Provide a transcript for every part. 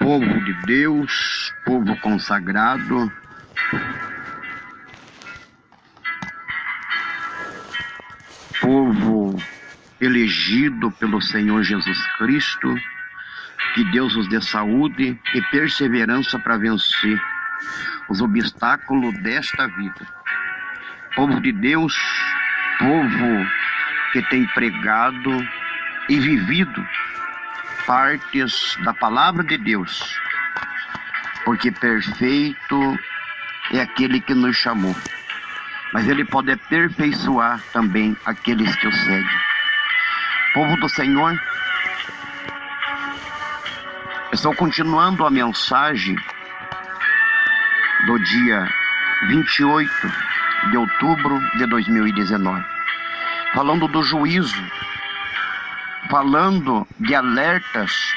Povo de Deus, povo consagrado, povo elegido pelo Senhor Jesus Cristo, que Deus os dê saúde e perseverança para vencer os obstáculos desta vida. Povo de Deus, povo que tem pregado e vivido partes da palavra de Deus, porque perfeito é aquele que nos chamou, mas ele pode aperfeiçoar também aqueles que o seguem. Povo do Senhor, estou continuando a mensagem do dia 28 de outubro de 2019, falando do juízo, falando de alertas,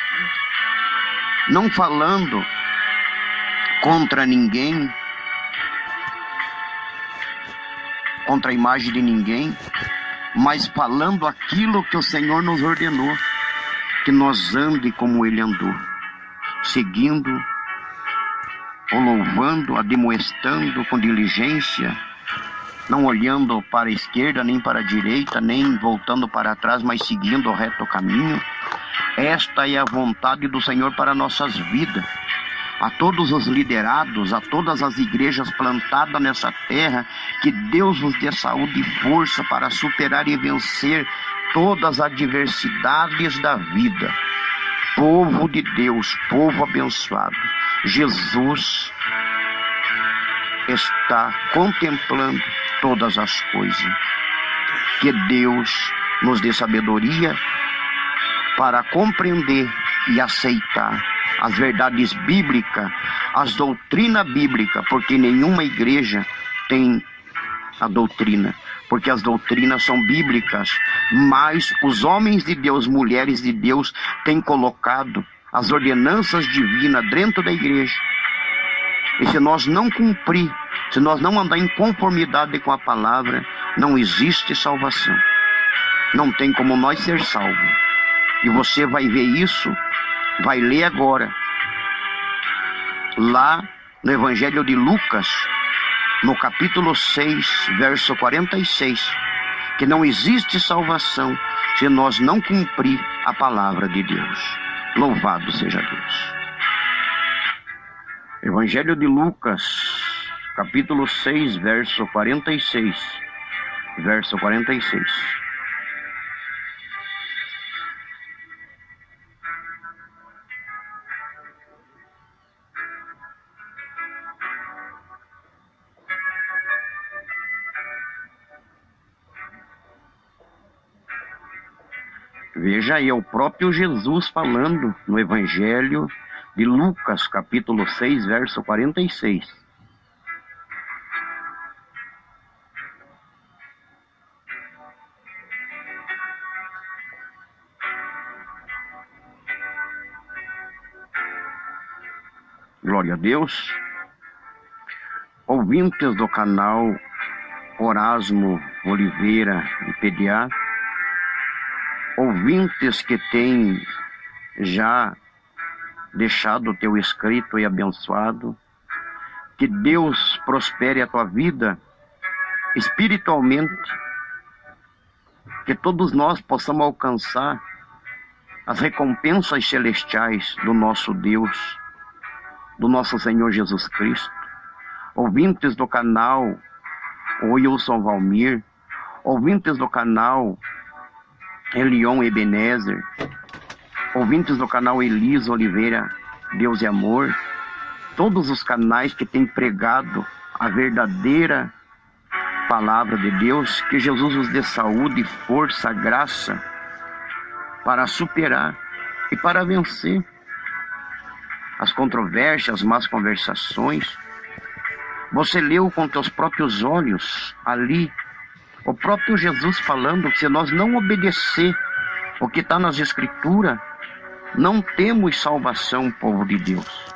não falando contra ninguém, contra a imagem de ninguém, mas falando aquilo que o Senhor nos ordenou, que nós ande como Ele andou, seguindo, o louvando, admoestando com diligência, não olhando para a esquerda, nem para a direita, nem voltando para trás, mas seguindo o reto caminho. Esta é a vontade do Senhor para nossas vidas. A todos os liderados, a todas as igrejas plantadas nessa terra, que Deus vos dê saúde e força para superar e vencer todas as adversidades da vida. Povo de Deus, povo abençoado, Jesus está contemplando todas as coisas. Que Deus nos dê sabedoria para compreender e aceitar as verdades bíblicas, as doutrinas bíblicas, porque nenhuma igreja tem a doutrina, porque as doutrinas são bíblicas, mas os homens de Deus, mulheres de Deus, têm colocado as ordenanças divinas dentro da igreja. E se nós não cumprir, se nós não andar em conformidade com a palavra, não existe salvação. Não tem como nós ser salvos. E você vai ver isso, vai ler agora, lá no Evangelho de Lucas, no capítulo 6, verso 46, que não existe salvação se nós não cumprir a palavra de Deus. Louvado seja Deus. Evangelho de Lucas, capítulo 6, verso 46. Verso 46. Veja aí, é o próprio Jesus falando no Evangelho de Lucas, capítulo 6, verso 46. Glória a Deus. Ouvintes do canal Orasmo Oliveira e PDA, ouvintes que têm já deixado o teu escrito e abençoado, que Deus prospere a tua vida espiritualmente, que todos nós possamos alcançar as recompensas celestiais do nosso Deus, do nosso Senhor Jesus Cristo. Ouvintes do canal Wilson Valmir, ouvintes do canal Elion Ebenezer, ouvintes do canal Elisa Oliveira, Deus e Amor, todos os canais que têm pregado a verdadeira palavra de Deus, que Jesus os dê saúde, força, graça para superar e para vencer as controvérsias, as más conversações. Você leu com teus próprios olhos ali o próprio Jesus falando que se nós não obedecer o que está nas Escrituras, não temos salvação, povo de Deus.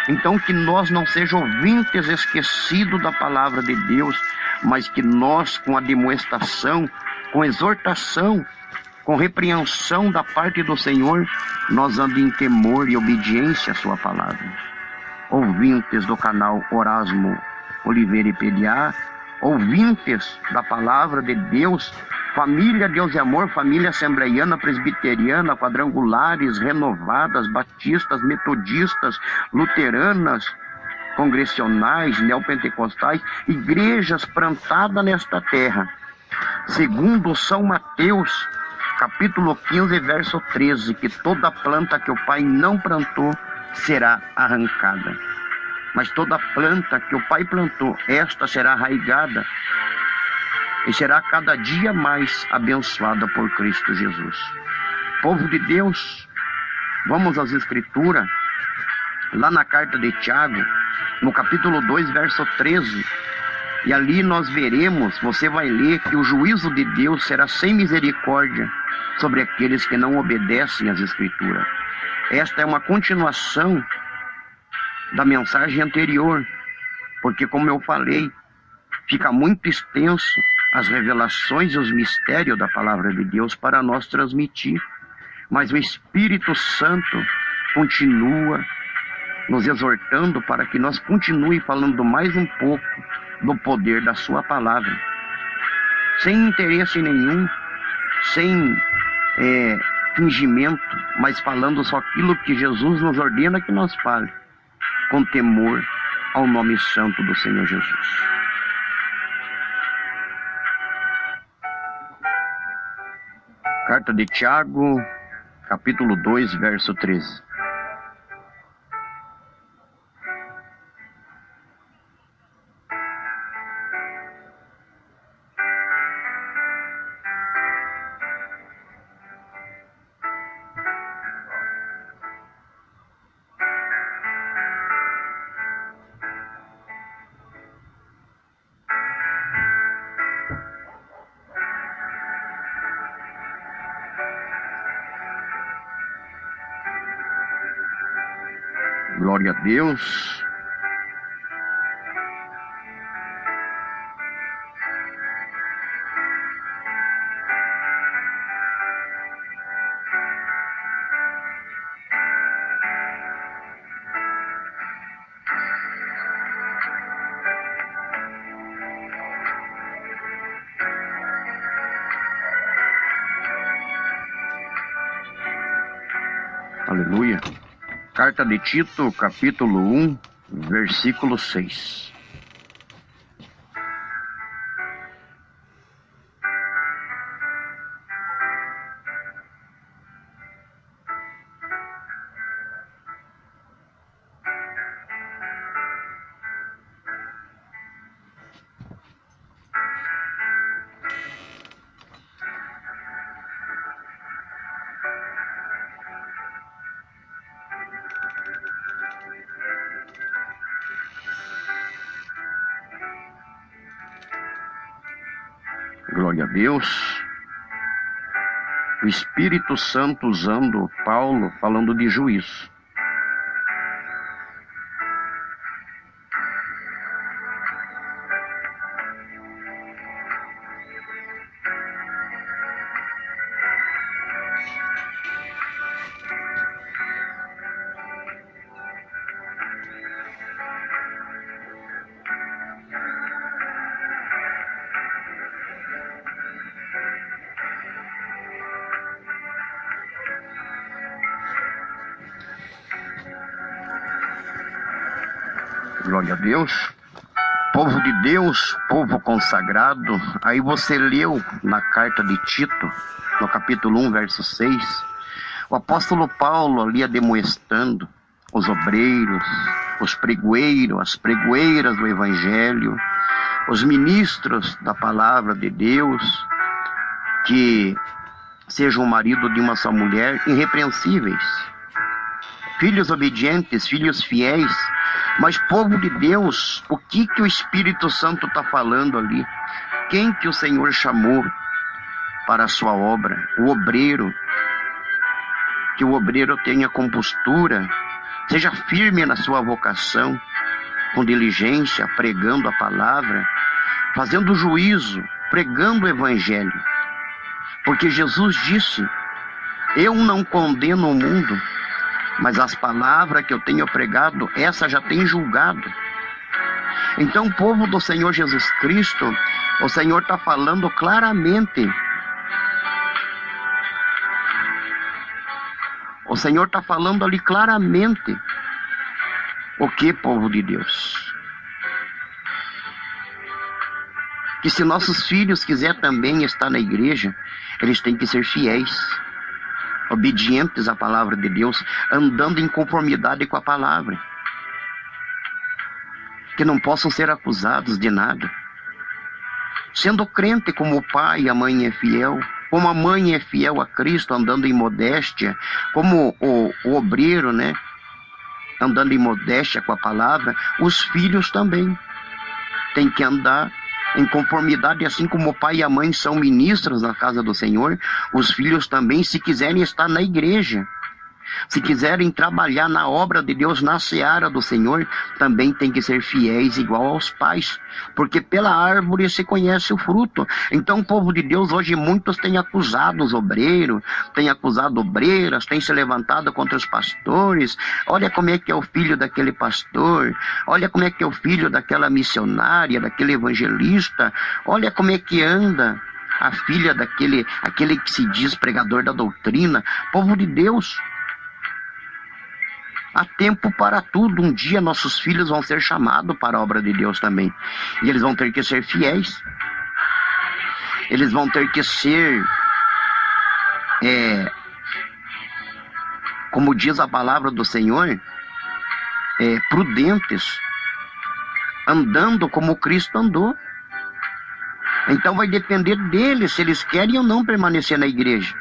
Então que nós não sejamos ouvintes esquecidos da palavra de Deus, mas que nós, com a demonstração, com exortação, com repreensão da parte do Senhor, nós andamos em temor e obediência à sua palavra. Ouvintes do canal Orasmo Oliveira e Pediá, ouvintes da palavra de Deus, família Deus e Amor, família assembleiana, presbiteriana, quadrangulares, renovadas, batistas, metodistas, luteranas, congregacionais, neopentecostais, igrejas plantadas nesta terra. Segundo São Mateus, capítulo 15, verso 13, que toda planta que o Pai não plantou será arrancada. Mas toda planta que o Pai plantou, esta será arraigada e será cada dia mais abençoada por Cristo Jesus. Povo de Deus, vamos às Escrituras, lá na carta de Tiago, no capítulo 2, verso 13, e ali nós veremos, você vai ler, que o juízo de Deus será sem misericórdia sobre aqueles que não obedecem às Escrituras. Esta é uma continuação da mensagem anterior, porque, como eu falei, fica muito extenso as revelações e os mistérios da palavra de Deus para nós transmitir, mas o Espírito Santo continua nos exortando para que nós continue falando mais um pouco do poder da sua palavra, sem interesse nenhum, sem fingimento, mas falando só aquilo que Jesus nos ordena que nós fale, com temor ao nome santo do Senhor Jesus. Carta de Tiago, capítulo 2, verso 13. Glória a Deus. Aleluia. Carta de Tito, capítulo 1, versículo 6. Glória a Deus. O Espírito Santo usando Paulo, falando de juízo. Glória a Deus. Povo de Deus, povo consagrado. Aí você leu na carta de Tito, no capítulo 1, verso 6, o apóstolo Paulo ali ademoestando os obreiros, os pregoeiros, as pregoeiras do Evangelho, os ministros da palavra de Deus, que sejam o marido de uma só mulher, irrepreensíveis, filhos obedientes, filhos fiéis. Mas, povo de Deus, o que o Espírito Santo está falando ali? Quem que o Senhor chamou para a sua obra? O obreiro. Que o obreiro tenha compostura, seja firme na sua vocação, com diligência, pregando a palavra, fazendo juízo, pregando o Evangelho. Porque Jesus disse: eu não condeno o mundo, mas as palavras que eu tenho pregado, essa já tem julgado. Então, povo do Senhor Jesus Cristo, o Senhor está falando claramente. O Senhor está falando ali claramente. O que, povo de Deus? Que se nossos filhos quiserem também estar na igreja, eles têm que ser fiéis, obedientes à palavra de Deus, andando em conformidade com a palavra. Que não possam ser acusados de nada. Sendo crente como o pai e a mãe é fiel, como a mãe é fiel a Cristo, andando em modéstia, como o obreiro, né, andando em modéstia com a palavra, os filhos também têm que andar em conformidade, assim como o pai e a mãe são ministros na casa do Senhor, os filhos também, se quiserem estar na igreja, se quiserem trabalhar na obra de Deus, na seara do Senhor, também tem que ser fiéis igual aos pais, porque pela árvore se conhece o fruto. Então o povo de Deus hoje, muitos têm acusado os obreiros, têm acusado obreiras, têm se levantado contra os pastores. Olha como é que é o filho daquele pastor, olha como é que é o filho daquela missionária, daquele evangelista, olha como é que anda a filha daquele que se diz pregador da doutrina. Povo de Deus, há tempo para tudo. Um dia nossos filhos vão ser chamados para a obra de Deus também. E eles vão ter que ser fiéis. Eles vão ter que ser, como diz a palavra do Senhor, prudentes, andando como Cristo andou. Então vai depender deles se eles querem ou não permanecer na igreja.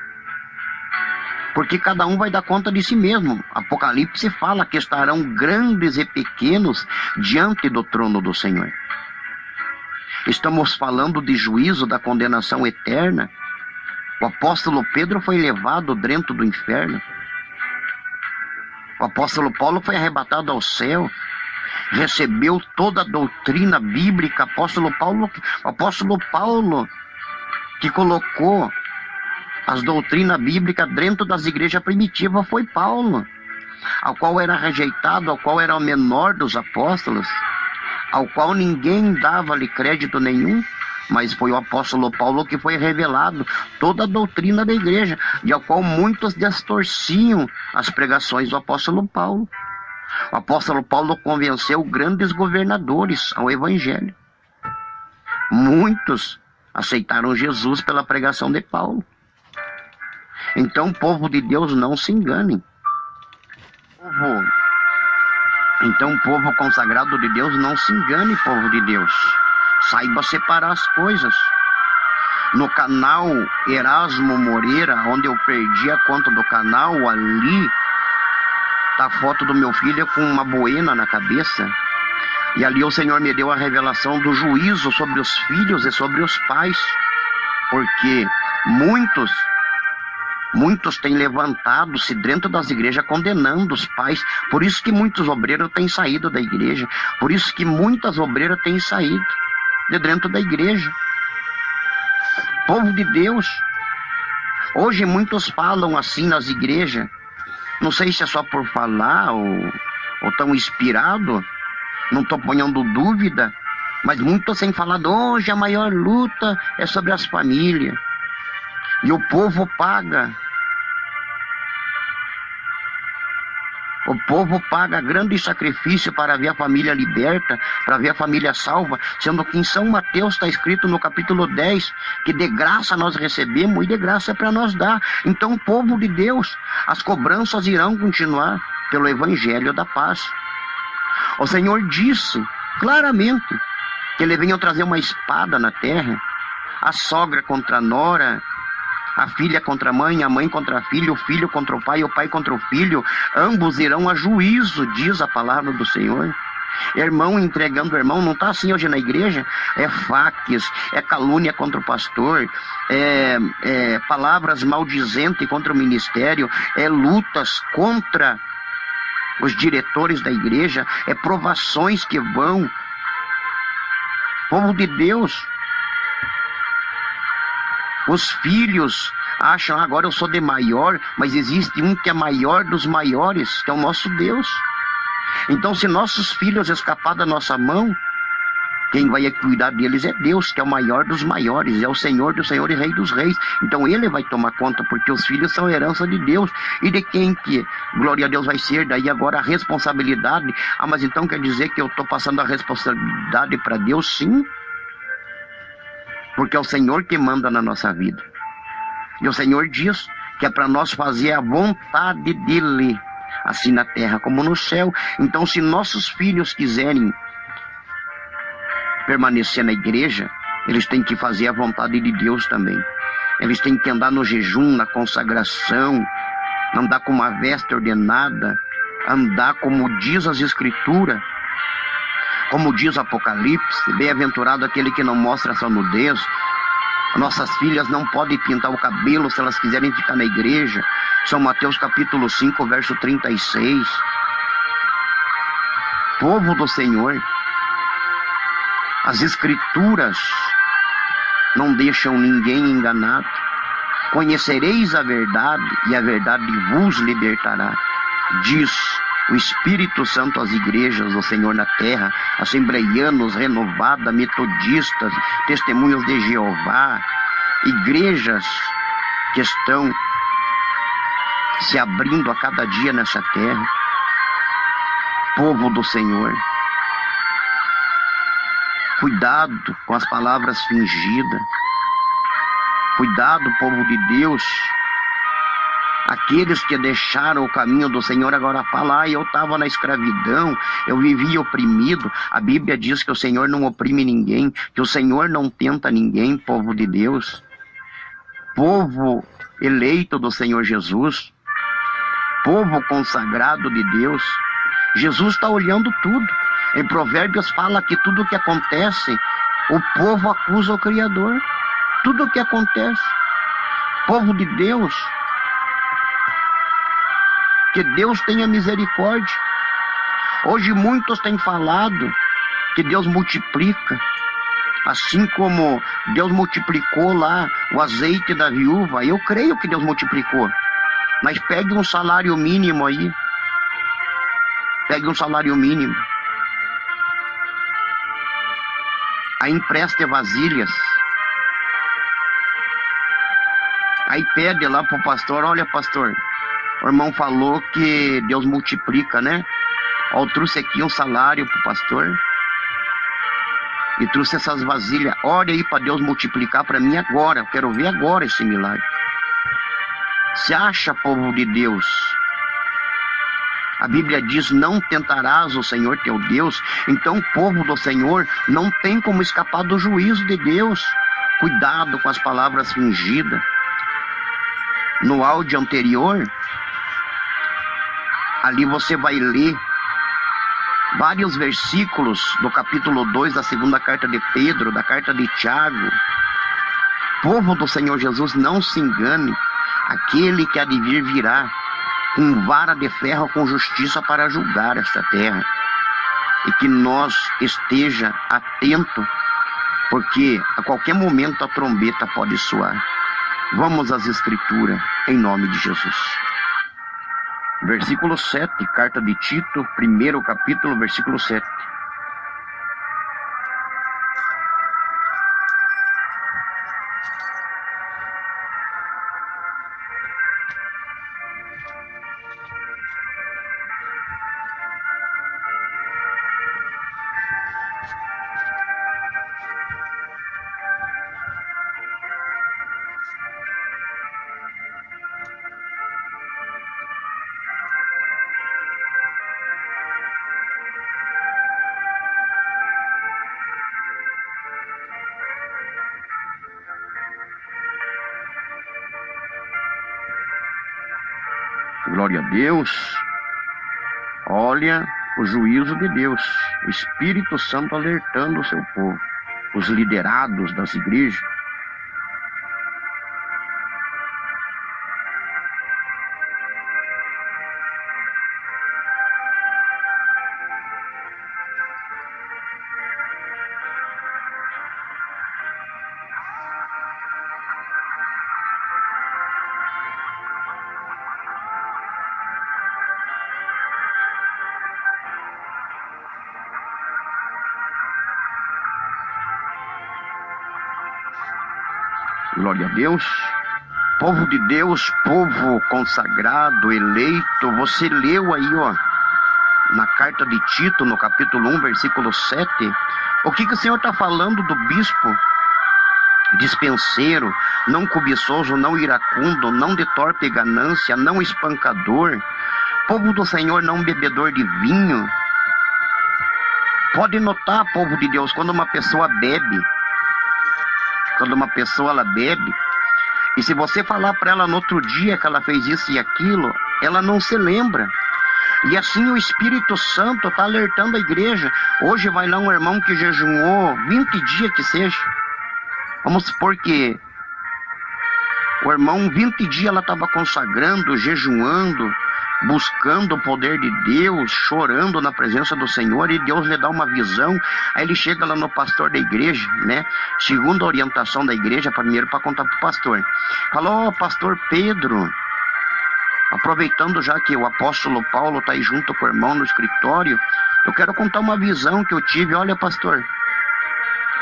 Porque cada um vai dar conta de si mesmo. Apocalipse fala que estarão grandes e pequenos diante do trono do Senhor. Estamos falando de juízo, da condenação eterna. O apóstolo Pedro foi levado dentro do inferno. O apóstolo Paulo foi arrebatado ao céu. Recebeu toda a doutrina bíblica. O apóstolo Paulo que colocou as doutrinas bíblicas dentro das igrejas primitivas foi Paulo, ao qual era rejeitado, ao qual era o menor dos apóstolos, ao qual ninguém dava-lhe crédito nenhum, mas foi o apóstolo Paulo que foi revelado toda a doutrina da igreja, e ao qual muitos distorciam as pregações do apóstolo Paulo. O apóstolo Paulo convenceu grandes governadores ao evangelho. Muitos aceitaram Jesus pela pregação de Paulo. Então, povo de Deus, não se enganem. Então, povo consagrado de Deus, não se engane, povo de Deus. Saiba separar as coisas. No canal Erasmo Moreira, onde eu perdi a conta do canal, ali está a foto do meu filho com uma boina na cabeça. E ali o Senhor me deu a revelação do juízo sobre os filhos e sobre os pais. Porque muitos têm levantado-se dentro das igrejas condenando os pais. Por isso que muitos obreiros têm saído da igreja. Por isso que muitas obreiras têm saído de dentro da igreja. Povo de Deus, hoje muitos falam assim nas igrejas. Não sei se é só por falar ou tão inspirado. Não estou ponhando dúvida. Mas muitos têm falado, hoje a maior luta é sobre as famílias. E o povo paga. O povo paga grande sacrifício para ver a família liberta, para ver a família salva, sendo que em São Mateus está escrito no capítulo 10, que de graça nós recebemos e de graça é para nós dar. Então, povo de Deus, as cobranças irão continuar pelo evangelho da paz. O Senhor disse claramente que ele veio trazer uma espada na terra, a sogra contra a nora, a filha contra a mãe contra a filha, o filho contra o pai contra o filho, ambos irão a juízo, diz a palavra do Senhor. Irmão entregando irmão, não está assim hoje na igreja? É faques, é calúnia contra o pastor, é palavras maldizentes contra o ministério, é lutas contra os diretores da igreja, é provações que vão. Povo de Deus, Os filhos acham, agora eu sou de maior, mas existe um que é maior dos maiores, que é o nosso Deus. Então, se nossos filhos escapar da nossa mão, quem vai cuidar deles é Deus, que é o maior dos maiores, é o Senhor dos senhores e Rei dos reis. Então Ele vai tomar conta, porque os filhos são herança de Deus. E de quem que, glória a Deus, vai ser daí agora a responsabilidade? Ah, mas então quer dizer que eu estou passando a responsabilidade para Deus? Sim, porque é o Senhor que manda na nossa vida. E o Senhor diz que é para nós fazer a vontade dEle, assim na terra como no céu. Então, se nossos filhos quiserem permanecer na igreja, eles têm que fazer a vontade de Deus também. Eles têm que andar no jejum, na consagração, andar com uma veste ordenada, andar como diz as Escrituras, como diz Apocalipse, bem-aventurado aquele que não mostra sua nudez. Nossas filhas não podem pintar o cabelo se elas quiserem ficar na igreja. São Mateus capítulo 5, verso 36. Povo do Senhor, as Escrituras não deixam ninguém enganado. Conhecereis a verdade, e a verdade vos libertará. Diz o Espírito Santo às igrejas do Senhor na terra, assembleianos, renovada, metodistas, testemunhos de Jeová, igrejas que estão se abrindo a cada dia nessa terra. Povo do Senhor, cuidado com as palavras fingidas. Cuidado, povo de Deus. Aqueles que deixaram o caminho do Senhor agora falam, eu estava na escravidão, eu vivia oprimido. A Bíblia diz que o Senhor não oprime ninguém, que o Senhor não tenta ninguém, povo de Deus. Povo eleito do Senhor Jesus. Povo consagrado de Deus. Jesus está olhando tudo. Em Provérbios fala que tudo o que acontece, o povo acusa o Criador. Tudo o que acontece. Povo de Deus, que Deus tenha misericórdia. Hoje muitos têm falado que Deus multiplica, assim como Deus multiplicou lá o azeite da viúva. Eu creio que Deus multiplicou. Mas pegue um salário mínimo aí. Pegue um salário mínimo. Aí empreste vasilhas. Aí pede lá pro pastor, olha pastor, o irmão falou que Deus multiplica, né? Ó, eu trouxe aqui um salário pro pastor. E trouxe essas vasilhas. Olha aí para Deus multiplicar para mim agora. Eu quero ver agora esse milagre. Se acha, povo de Deus. A Bíblia diz, não tentarás o Senhor teu Deus. Então o povo do Senhor não tem como escapar do juízo de Deus. Cuidado com as palavras fingidas. No áudio anterior, ali você vai ler vários versículos do capítulo 2 da segunda carta de Pedro, da carta de Tiago. Povo do Senhor Jesus, não se engane. Aquele que há de vir virá com vara de ferro, com justiça para julgar esta terra. E que nós esteja atento, porque a qualquer momento a trombeta pode soar. Vamos às Escrituras, em nome de Jesus. Versículo 7, carta de Tito, primeiro capítulo, versículo 7. Glória a Deus. Olha o juízo de Deus. O Espírito Santo alertando o seu povo. Os liderados das igrejas. Glória a Deus. Povo de Deus, povo consagrado, eleito. Você leu aí, ó, na carta de Tito, no capítulo 1, versículo 7, o que o Senhor está falando do bispo? Dispenseiro, não cobiçoso, não iracundo, não de torpe ganância, não espancador. Povo do Senhor, não bebedor de vinho. Pode notar, povo de Deus, quando uma pessoa bebe, ela bebe, e se você falar para ela no outro dia que ela fez isso e aquilo, ela não se lembra. E assim o Espírito Santo está alertando a igreja. Hoje vai lá um irmão que jejuou 20 dias que seja. Vamos supor que o irmão 20 dias ela estava consagrando, jejuando, buscando o poder de Deus, chorando na presença do Senhor, e Deus lhe dá uma visão. Aí ele chega lá no pastor da igreja, né? Segundo a orientação da igreja, primeiro para contar para o pastor. Falou: pastor Pedro, aproveitando já que o apóstolo Paulo está aí junto com o irmão no escritório, eu quero contar uma visão que eu tive. Olha, pastor,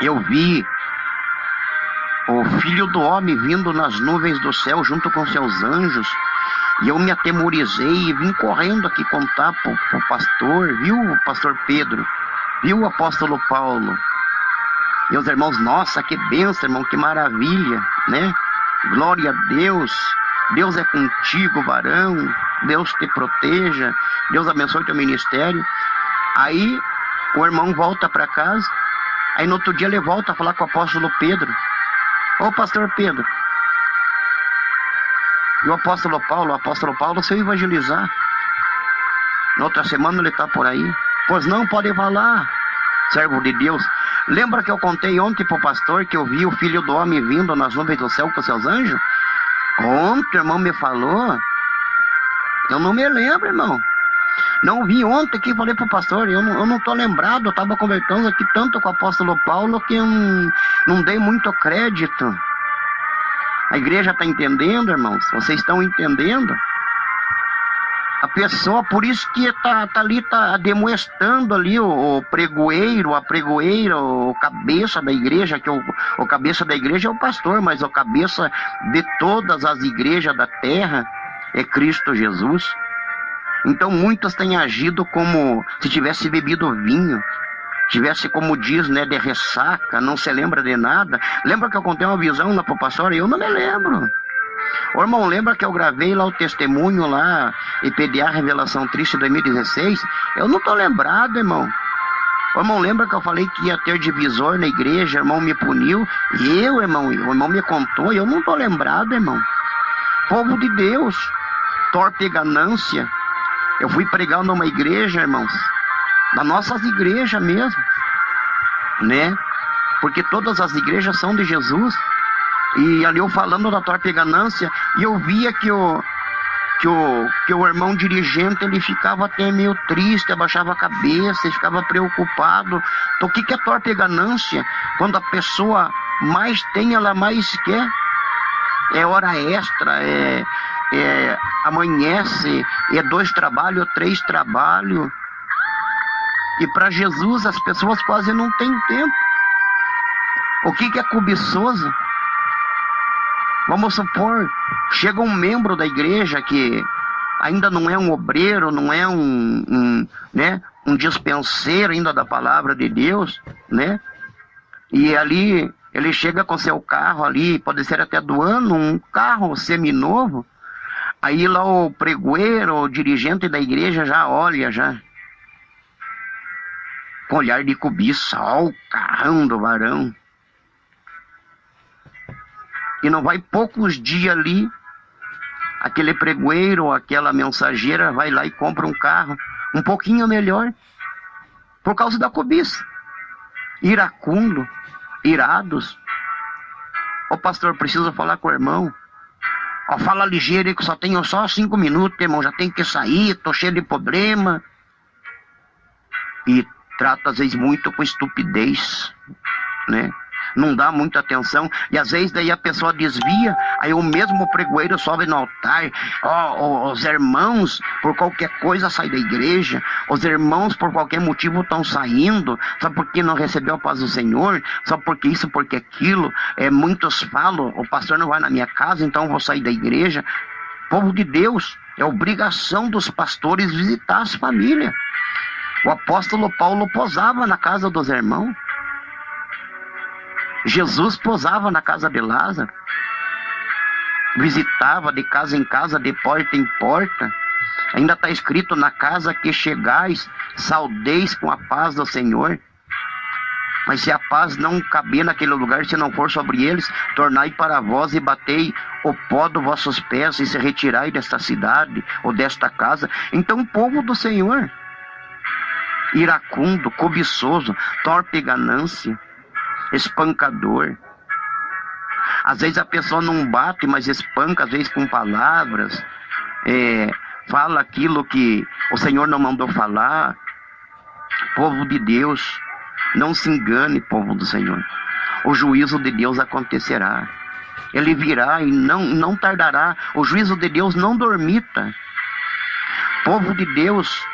eu vi o Filho do Homem vindo nas nuvens do céu junto com seus anjos, e eu me atemorizei e vim correndo aqui contar pro pastor. Viu, pastor Pedro? Viu o apóstolo Paulo? Meus irmãos, nossa, que bênção, irmão, que maravilha, né? Glória a Deus. Deus é contigo, varão. Deus te proteja. Deus abençoe teu ministério. Aí o irmão volta para casa. Aí no outro dia ele volta a falar com o apóstolo Pedro. Ô pastor Pedro, e o apóstolo Paulo se eu evangelizar, na outra semana ele está por aí. Pois não, pode falar, servo de Deus. Lembra que eu contei ontem para o pastor que eu vi o Filho do Homem vindo nas nuvens do céu com seus anjos? Ontem o irmão me falou. Eu não me lembro, irmão. Não vi ontem que falei para o pastor, eu não estou lembrado. Eu estava conversando aqui tanto com o apóstolo Paulo que eu não dei muito crédito. A igreja está entendendo, irmãos? Vocês estão entendendo? A pessoa, por isso que está ali, está demonstrando ali o pregoeiro, a pregoeira, o cabeça da igreja, que o cabeça da igreja é o pastor, mas o cabeça de todas as igrejas da terra é Cristo Jesus. Então muitos têm agido como se tivesse bebido vinho, tivesse, como diz, né, de ressaca, não se lembra de nada. Lembra que eu contei uma visão lá pro pastor? Eu não me lembro. Ô irmão, lembra que eu gravei lá o testemunho lá, EPDA Revelação Triste 2016? Eu não tô lembrado, irmão. Ô irmão, lembra que eu falei que ia ter divisor na igreja? O irmão me puniu. E eu, irmão, o irmão me contou, eu não tô lembrado, irmão. Povo de Deus, torpe ganância. Eu fui pregar numa igreja, irmãos, das nossas igrejas mesmo, né? Porque todas as igrejas são de Jesus. E ali eu falando da torpe ganância, e eu via que o irmão dirigente, ele ficava até meio triste, abaixava a cabeça, ele ficava preocupado. Então o que é torpe ganância? Quando a pessoa mais tem, ela mais quer. É hora extra, amanhece, é 2 trabalhos, 3 trabalhos. E para Jesus as pessoas quase não têm tempo. O que é cobiçoso? Vamos supor, chega um membro da igreja que ainda não é um obreiro, não é um dispenseiro ainda da palavra de Deus, né? E ali ele chega com seu carro ali, pode ser até do ano, um carro seminovo. Aí lá o pregoeiro, o dirigente da igreja já olha, já com olhar de cobiça, ó o carrão do varão. E não vai poucos dias ali, aquele pregoeiro, aquela mensageira vai lá e compra um carro um pouquinho melhor, por causa da cobiça. Iracundo, irados. Ô pastor, preciso falar com o irmão. Ó, fala ligeiro aí que só tenho só 5 minutos, irmão, já tenho que sair, tô cheio de problema. E trata às vezes muito com estupidez, né? não dá muita atenção, e às vezes daí a pessoa desvia, aí o mesmo pregoeiro sobe no altar, os irmãos por qualquer coisa saem da igreja, os irmãos por qualquer motivo estão saindo, só porque não recebeu a paz do Senhor, só porque isso, porque aquilo, muitos falam, o pastor não vai na minha casa, então eu vou sair da igreja. Povo de Deus, é obrigação dos pastores visitar as famílias. O apóstolo Paulo posava na casa dos irmãos. Jesus posava na casa de Lázaro. Visitava de casa em casa, de porta em porta. Ainda está escrito: na casa que chegais, saudeis com a paz do Senhor. Mas se a paz não caber naquele lugar, se não for sobre eles, tornai para vós e batei o pó dos vossos pés e se retirai desta cidade ou desta casa. Então o povo do Senhor, iracundo, cobiçoso, torpe ganância, espancador. Às vezes a pessoa não bate, mas espanca, às vezes com palavras, fala aquilo que o Senhor não mandou falar. Povo de Deus, não se engane, povo do Senhor. O juízo de Deus acontecerá. Ele virá e não tardará. O juízo de Deus não dormita. Povo de Deus,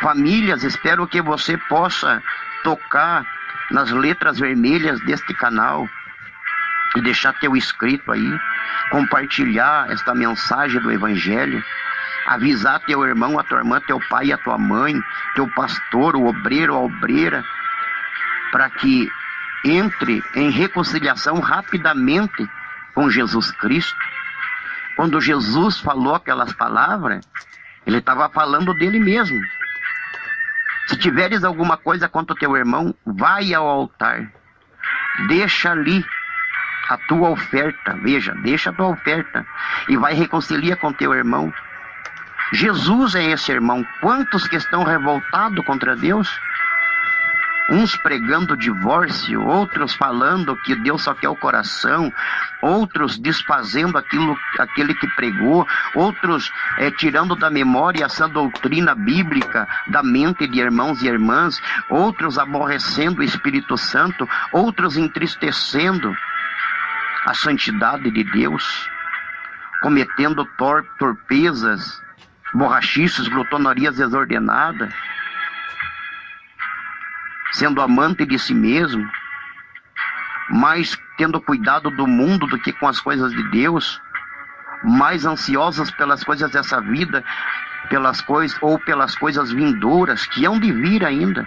famílias, espero que você possa tocar nas letras vermelhas deste canal e deixar teu inscrito aí, compartilhar esta mensagem do Evangelho, avisar teu irmão, a tua irmã, teu pai e a tua mãe, teu pastor, o obreiro, a obreira, para que entre em reconciliação rapidamente com Jesus Cristo. Quando Jesus falou aquelas palavras, ele estava falando dele mesmo. Se tiveres alguma coisa contra o teu irmão, vai ao altar, deixa ali a tua oferta, veja, deixa a tua oferta e vai reconciliar com teu irmão. Jesus é esse irmão. Quantos que estão revoltados contra Deus? Uns pregando divórcio, outros falando que Deus só quer o coração, outros desfazendo aquele que pregou, outros tirando da memória essa doutrina bíblica da mente de irmãos e irmãs, outros aborrecendo o Espírito Santo, outros entristecendo a santidade de Deus, cometendo torpezas, borrachices, glutonarias desordenadas, sendo amante de si mesmo, mais tendo cuidado do mundo do que com as coisas de Deus, mais ansiosos pelas coisas dessa vida, pelas coisas vindouras que hão de vir ainda,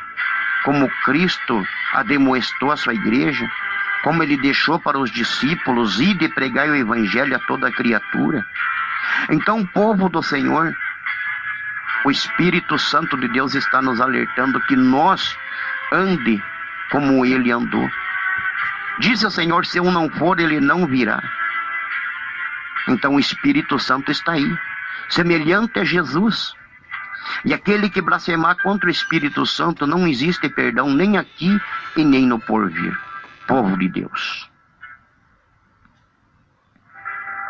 como Cristo ademoestou a sua igreja, como ele deixou para os discípulos ir de pregar o Evangelho a toda criatura. Então, o povo do Senhor, o Espírito Santo de Deus está nos alertando que nós ande como ele andou. Disse o Senhor: se eu não for, ele não virá. Então o Espírito Santo está aí, semelhante a Jesus. E aquele que blasfemar contra o Espírito Santo, não existe perdão nem aqui e nem no porvir. Povo de Deus.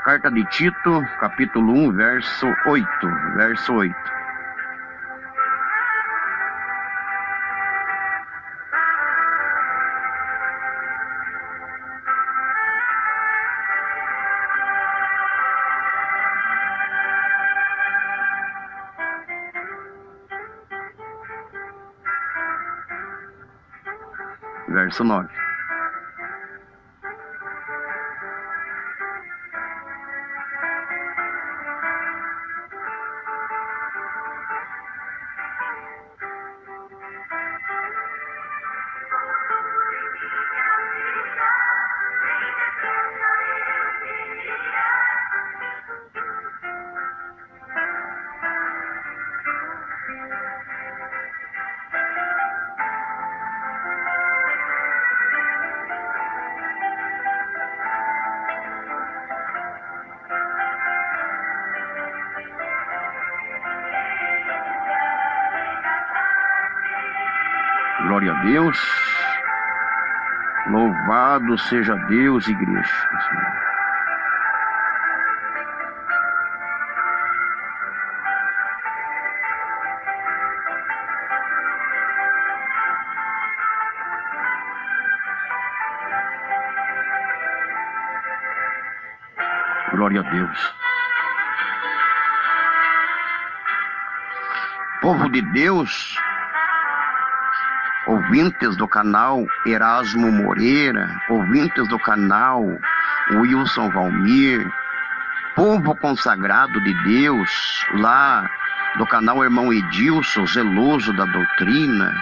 Carta de Tito, capítulo 1, verso 8. Verso 9. Glória a Deus. Louvado seja Deus, igreja. Glória a Deus. Povo de Deus, ouvintes do canal Erasmo Moreira, ouvintes do canal Wilson Valmir, povo consagrado de Deus, lá do canal Irmão Edilson, zeloso da doutrina,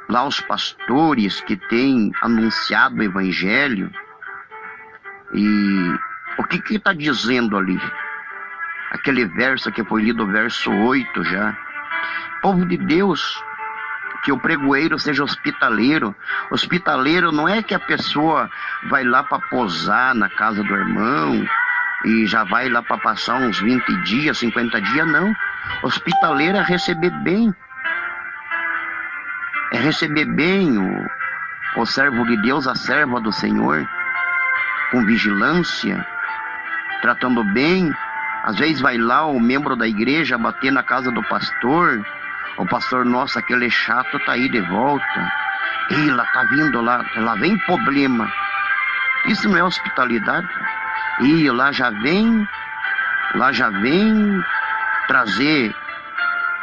lá os pastores que têm anunciado o Evangelho. E o que está dizendo ali? Aquele verso que foi lido, verso 8 já. Povo de Deus, que o pregoeiro seja hospitaleiro. Hospitaleiro não é que a pessoa vai lá para posar na casa do irmão e já vai lá para passar uns 20 dias, 50 dias, não. Hospitaleiro é receber bem. É receber bem o servo de Deus, a serva do Senhor, com vigilância, tratando bem. Às vezes vai lá o membro da igreja bater na casa do pastor. O pastor, nossa, aquele chato tá aí de volta. Ih, lá tá vindo lá vem problema. Isso não é hospitalidade. E lá já vem trazer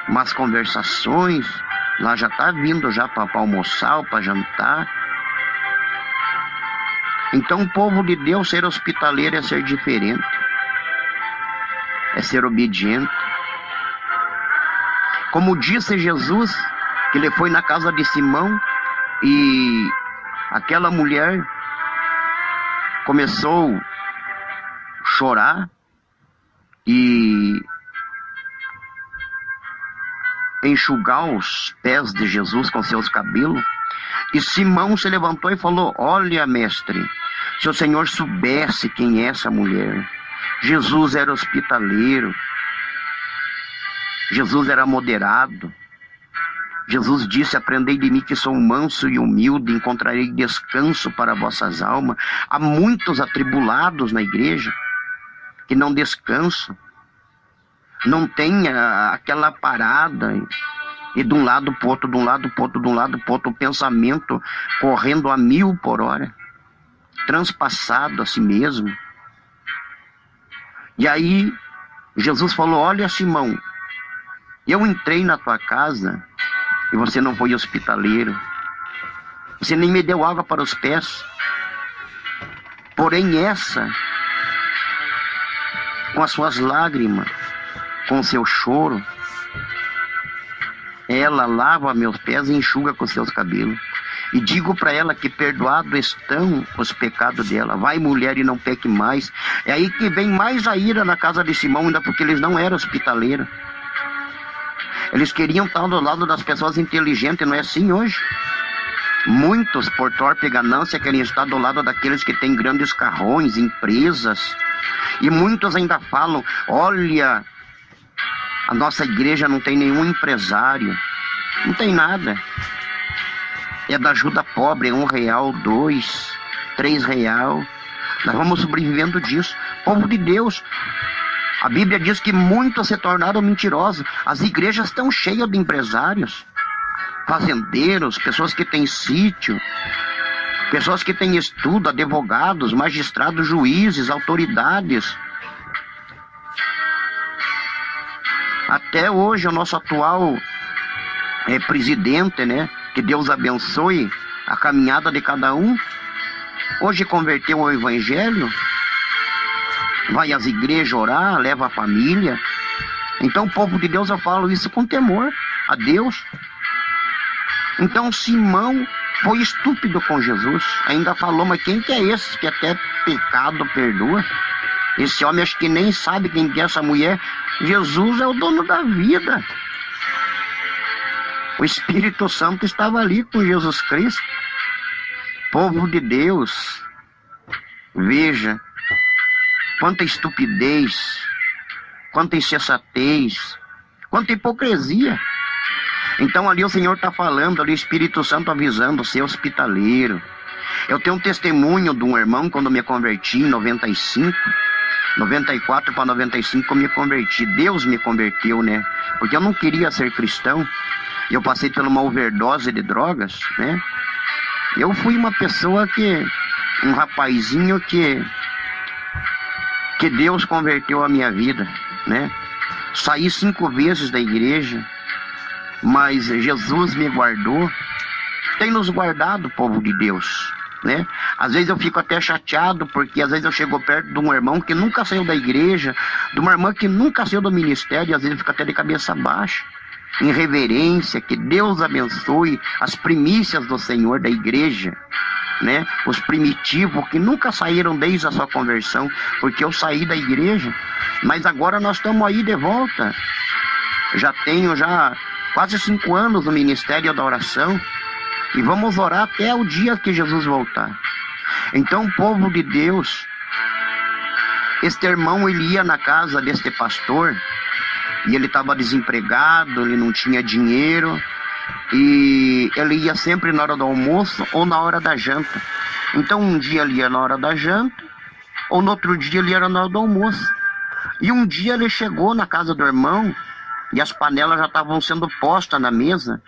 umas conversações. Lá já tá vindo já para almoçar ou para jantar. Então o povo de Deus, ser hospitaleiro é ser diferente. É ser obediente. Como disse Jesus, que ele foi na casa de Simão e aquela mulher começou a chorar e enxugar os pés de Jesus com seus cabelos. E Simão se levantou e falou: olha, mestre, se o Senhor soubesse quem é essa mulher. Jesus era hospitaleiro. Jesus era moderado. Jesus disse: aprendei de mim que sou manso e humilde, encontrarei descanso para vossas almas. Há muitos atribulados na igreja que não descansam, não tem aquela parada e de um lado para o outro, de um lado para o outro, de um lado para o outro, o pensamento correndo a 1000 por hora, transpassado a si mesmo. E aí Jesus falou: olha, Simão, eu entrei na tua casa e você não foi hospitaleiro. Você nem me deu água para os pés. Porém essa, com as suas lágrimas, com o seu choro, ela lava meus pés e enxuga com seus cabelos. E digo para ela que perdoados estão os pecados dela. Vai, mulher, e não peque mais. É aí que vem mais a ira na casa de Simão, ainda porque eles não eram hospitaleiros. Eles queriam estar do lado das pessoas inteligentes, não é assim hoje? Muitos, por torpe ganância, querem estar do lado daqueles que têm grandes carrões, empresas. E muitos ainda falam: olha, a nossa igreja não tem nenhum empresário. Não tem nada. É da ajuda pobre, R$1, R$2, R$3. Nós vamos sobrevivendo disso. Povo de Deus, a Bíblia diz que muitos se tornaram mentirosos. As igrejas estão cheias de empresários, fazendeiros, pessoas que têm sítio, pessoas que têm estudo, advogados, magistrados, juízes, autoridades. Até hoje o nosso atual presidente, né? Que Deus abençoe a caminhada de cada um. Hoje converteu ao Evangelho, vai às igrejas orar, leva a família. Então, o povo de Deus, eu falo isso com temor a Deus. Então, Simão foi estúpido com Jesus. Ainda falou: mas quem que é esse que até pecado perdoa? Esse homem acho que nem sabe quem que é essa mulher. Jesus é o dono da vida. O Espírito Santo estava ali com Jesus Cristo. Povo de Deus, veja quanta estupidez, quanta insensatez, quanta hipocrisia. Então ali o Senhor está falando, ali o Espírito Santo avisando: ser hospitaleiro. Eu tenho um testemunho de um irmão quando me converti em 95, 94 para 95 eu me converti. Deus me converteu, né? Porque eu não queria ser cristão. Eu passei por uma overdose de drogas, né? Eu fui uma pessoa um rapazinho que que Deus converteu a minha vida, né? Saí 5 vezes da igreja, mas Jesus me guardou, tem nos guardado, povo de Deus, né? Às vezes eu fico até chateado, porque às vezes eu chego perto de um irmão que nunca saiu da igreja, de uma irmã que nunca saiu do ministério, e às vezes eu fico até de cabeça baixa, em reverência. Que Deus abençoe as primícias do Senhor da igreja, né? Os primitivos que nunca saíram desde a sua conversão, porque eu saí da igreja, mas agora nós estamos aí de volta. Já tenho quase 5 anos no ministério da oração, e vamos orar até o dia que Jesus voltar. Então, povo de Deus, este irmão, ele ia na casa deste pastor, e ele estava desempregado, ele não tinha dinheiro, e ele ia sempre na hora do almoço ou na hora da janta. Então um dia ele ia na hora da janta, ou no outro dia ele ia na hora do almoço. E um dia ele chegou na casa do irmão, e as panelas já estavam sendo postas na mesa,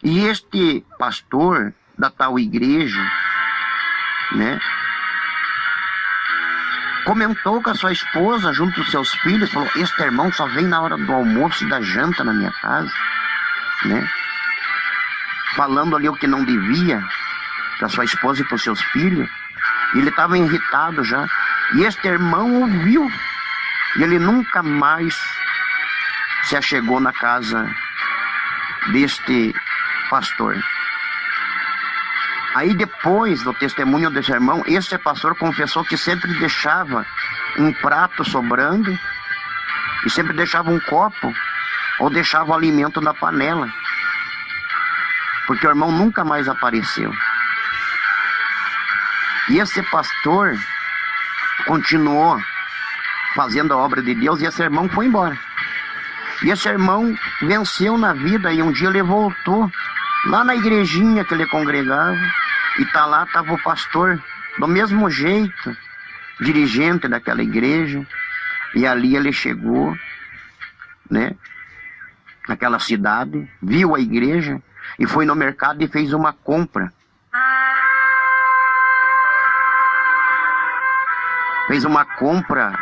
e este pastor da tal igreja, né, comentou com a sua esposa, junto aos seus filhos, falou: este irmão só vem na hora do almoço e da janta na minha casa, né? Falando ali o que não devia para sua esposa e para os seus filhos. E ele estava irritado já. E este irmão ouviu, e ele nunca mais se achegou na casa deste pastor. Aí, depois do testemunho desse irmão, este pastor confessou que sempre deixava um prato sobrando, e sempre deixava um copo, ou deixava o alimento na panela, porque o irmão nunca mais apareceu. E esse pastor continuou fazendo a obra de Deus, e esse irmão foi embora. E esse irmão venceu na vida, e um dia ele voltou lá na igrejinha que ele congregava, e estava o pastor do mesmo jeito, dirigente daquela igreja. E ali ele chegou, né, naquela cidade, viu a igreja e foi no mercado e fez uma compra. Fez uma compra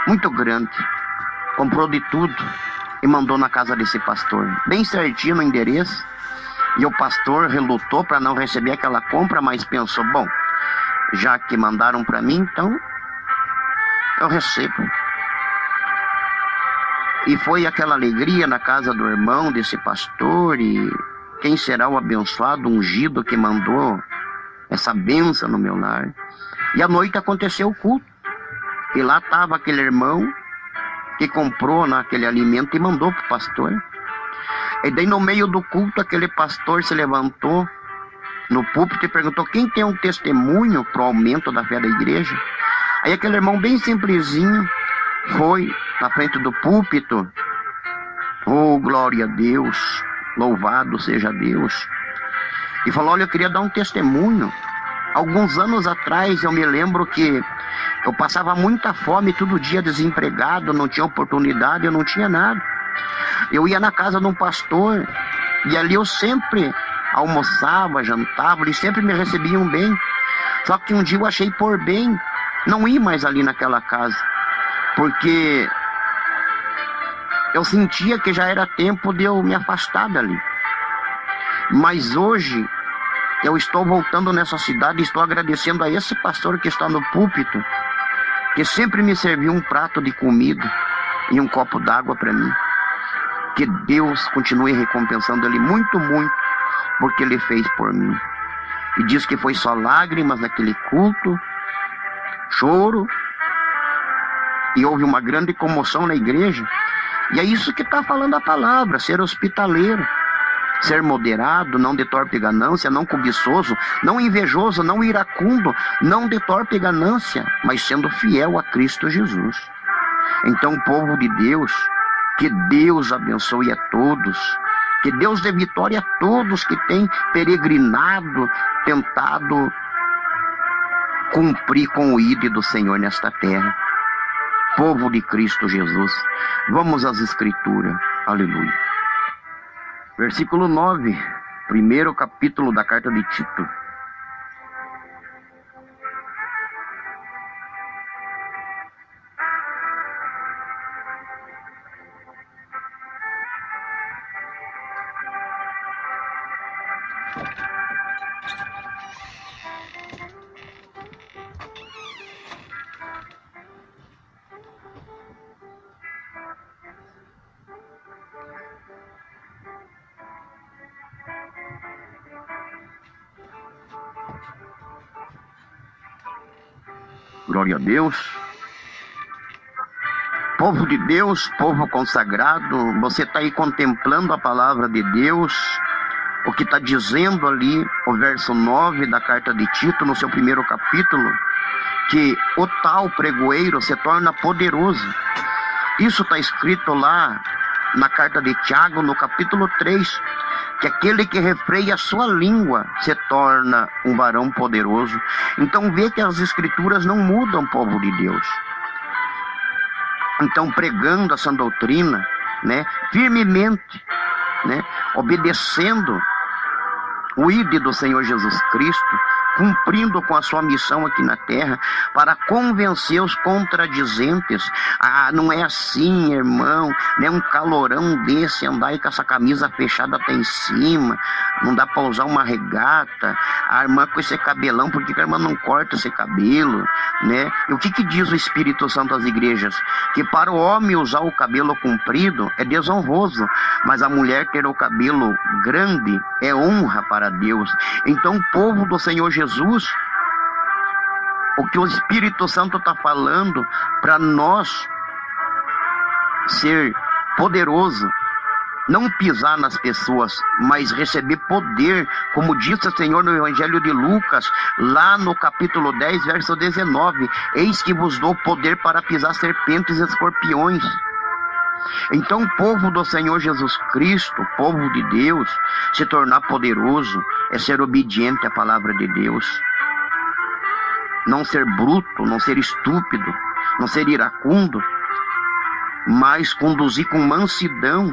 muito grande, comprou de tudo e mandou na casa desse pastor, bem certinho no endereço. E o pastor relutou para não receber aquela compra, mas pensou: bom, já que mandaram para mim, então eu recebo. E foi aquela alegria na casa do irmão desse pastor, e quem será o abençoado, ungido, que mandou essa bênção no meu lar? E à noite aconteceu o culto, e lá estava aquele irmão que comprou aquele alimento e mandou para o pastor. E daí, no meio do culto, aquele pastor se levantou no púlpito e perguntou: quem tem um testemunho para o aumento da fé da igreja? Aí aquele irmão bem simplesinho foi na frente do púlpito: oh, glória a Deus, louvado seja Deus, e falou: olha, eu queria dar um testemunho. Alguns anos atrás eu me lembro que eu passava muita fome, todo dia desempregado, não tinha oportunidade, eu não tinha nada. Eu ia na casa de um pastor, e ali eu sempre almoçava, jantava, eles sempre me recebiam bem. Só que um dia eu achei por bem não ir mais ali naquela casa, porque eu sentia que já era tempo de eu me afastar dali. Mas hoje eu estou voltando nessa cidade e estou agradecendo a esse pastor que está no púlpito, que sempre me serviu um prato de comida e um copo d'água para mim. Que Deus continue recompensando ele muito, muito, porque ele fez por mim. E diz que foi só lágrimas naquele culto, choro, e houve uma grande comoção na igreja. E é isso que está falando a palavra: ser hospitaleiro, ser moderado, não de torpe ganância, não cobiçoso, não invejoso, não iracundo, não de torpe ganância, mas sendo fiel a Cristo Jesus. Então, povo de Deus, que Deus abençoe a todos, que Deus dê vitória a todos que têm peregrinado, tentado cumprir com o ídolo do Senhor nesta terra. Povo de Cristo Jesus, vamos às Escrituras. Aleluia. Versículo 9, primeiro capítulo da carta de Tito. Glória a Deus. Povo de Deus, povo consagrado, você está aí contemplando a palavra de Deus, o que está dizendo ali, o verso 9 da carta de Tito, no seu primeiro capítulo, que o tal pregoeiro se torna poderoso. Isso está escrito lá na carta de Tiago, no capítulo 3, que aquele que refreia a sua língua se torna um varão poderoso. Então vê que as escrituras não mudam, povo de Deus. Então, pregando essa doutrina, né, firmemente, né, obedecendo o ID do Senhor Jesus Cristo, cumprindo com a sua missão aqui na terra, para convencer os contradizentes. Ah, não é assim, irmão, não é um calorão desse andar aí com essa camisa fechada até em cima, não dá para usar uma regata, a irmã com esse cabelão, por que a irmã não corta esse cabelo, né? E o que diz o Espírito Santo às igrejas? Que para o homem usar o cabelo comprido é desonroso, mas a mulher ter o cabelo grande é honra para Deus. Então, o povo do Senhor Jesus, o que o Espírito Santo está falando para nós ser poderoso, não pisar nas pessoas, mas receber poder, como disse o Senhor no Evangelho de Lucas, lá no capítulo 10, verso 19, eis que vos dou poder para pisar serpentes e escorpiões. Então o povo do Senhor Jesus Cristo, o povo de Deus, se tornar poderoso é ser obediente à palavra de Deus. Não ser bruto, não ser estúpido, não ser iracundo, mas conduzir com mansidão,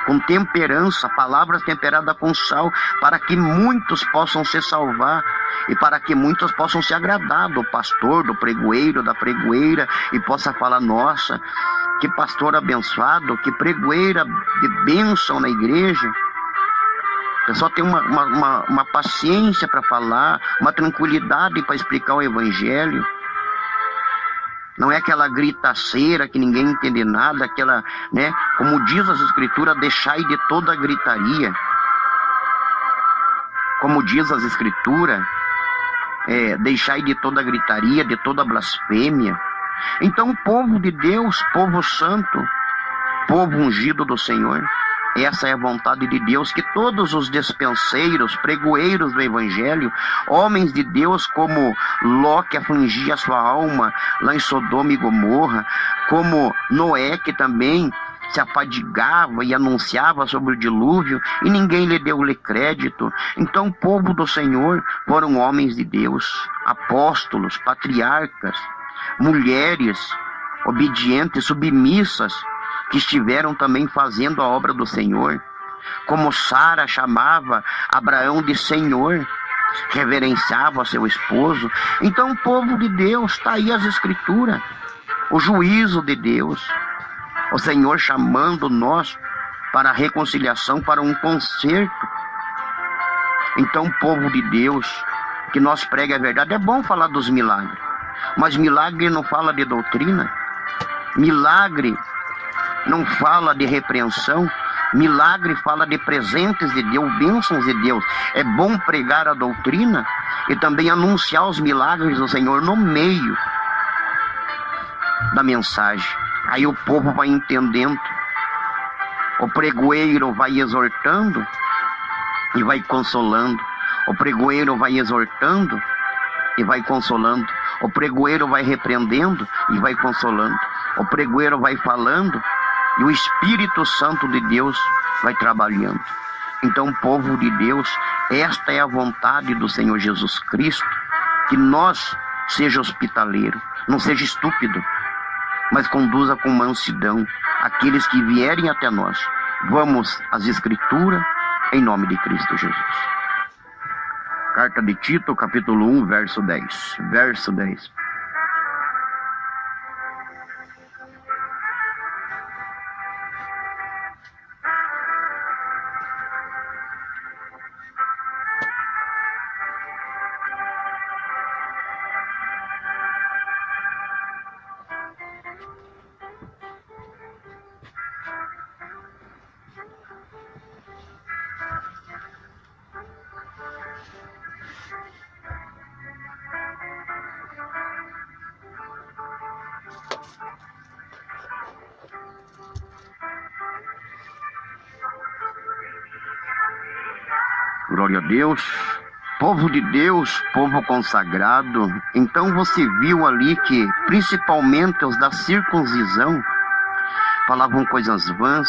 com temperança, palavras temperadas com sal, para que muitos possam se salvar e para que muitos possam se agradar do pastor, do pregoeiro, da pregoeira, e possa falar: nossa, que pastor abençoado, que pregoeira de bênção na igreja. A pessoa tem uma paciência para falar, uma tranquilidade para explicar o evangelho. Não é aquela gritaceira que ninguém entende nada, aquela, né, como diz as escrituras, deixai de toda gritaria. Como diz as escrituras, deixai de toda gritaria, de toda blasfêmia. Então o povo de Deus, povo santo, povo ungido do Senhor, essa é a vontade de Deus, que todos os despenseiros, pregoeiros do Evangelho, homens de Deus como Ló, que afligia a sua alma lá em Sodoma e Gomorra, como Noé, que também se afadigava e anunciava sobre o dilúvio, e ninguém lhe deu-lhe crédito. Então o povo do Senhor foram homens de Deus, apóstolos, patriarcas, mulheres obedientes, submissas, que estiveram também fazendo a obra do Senhor, como Sara chamava Abraão de Senhor, reverenciava seu esposo. Então o povo de Deus, está aí as escrituras, o juízo de Deus, o Senhor chamando nós para a reconciliação, para um conserto. Então o povo de Deus, que nós prega a verdade. É bom falar dos milagres, mas milagre não fala de doutrina, milagre não fala de repreensão, milagre fala de presentes de Deus, bênçãos de Deus. É bom pregar a doutrina e também anunciar os milagres do Senhor no meio da mensagem. Aí o povo vai entendendo, o pregoeiro vai exortando e vai consolando, o pregoeiro vai exortando e vai consolando, o pregoeiro vai repreendendo e vai consolando, o pregoeiro vai falando e o Espírito Santo de Deus vai trabalhando. Então, povo de Deus, esta é a vontade do Senhor Jesus Cristo, que nós seja hospitaleiro, não seja estúpido, mas conduza com mansidão aqueles que vierem até nós. Vamos às Escrituras, em nome de Cristo Jesus. Carta de Tito, capítulo 1, verso 10. Verso 10. Glória a Deus. Povo de Deus, povo consagrado. Então você viu ali que principalmente os da circuncisão falavam coisas vãs,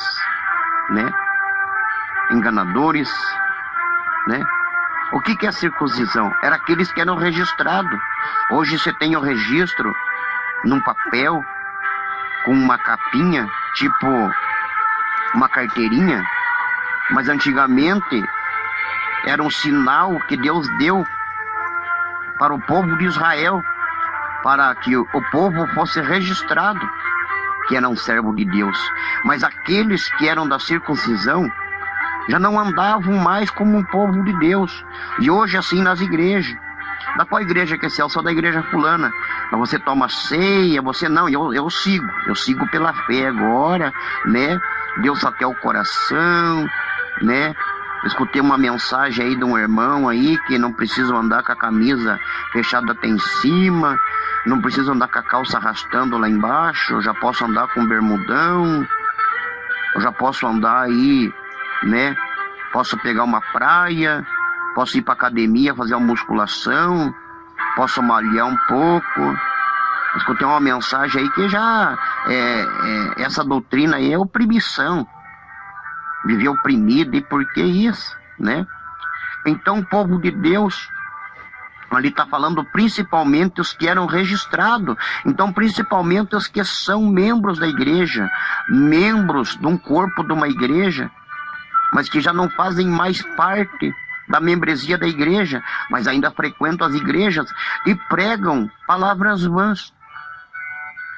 né? Enganadores, né? O que é circuncisão? Era aqueles que eram registrados. Hoje você tem o registro num papel com uma capinha, tipo uma carteirinha, mas antigamente era um sinal que Deus deu para o povo de Israel, para que o povo fosse registrado que era um servo de Deus. Mas aqueles que eram da circuncisão já não andavam mais como um povo de Deus. E hoje assim nas igrejas. Da qual igreja que é? Eu sou da igreja fulana. Mas você toma ceia, você não, eu sigo pela fé agora, né? Deus até o coração, né? Escutei uma mensagem aí de um irmão aí que não precisa andar com a camisa fechada até em cima, não precisa andar com a calça arrastando lá embaixo, eu já posso andar com bermudão, eu já posso andar aí, né? Posso pegar uma praia, posso ir para academia fazer uma musculação, posso malhar um pouco. Escutei uma mensagem aí que já essa doutrina aí é oprimição. Viver oprimido, e por que isso, né? Então o povo de Deus ali está falando principalmente os que eram registrados. Então principalmente os que são membros da igreja, membros de um corpo de uma igreja, mas que já não fazem mais parte da membresia da igreja, mas ainda frequentam as igrejas e pregam palavras vãs.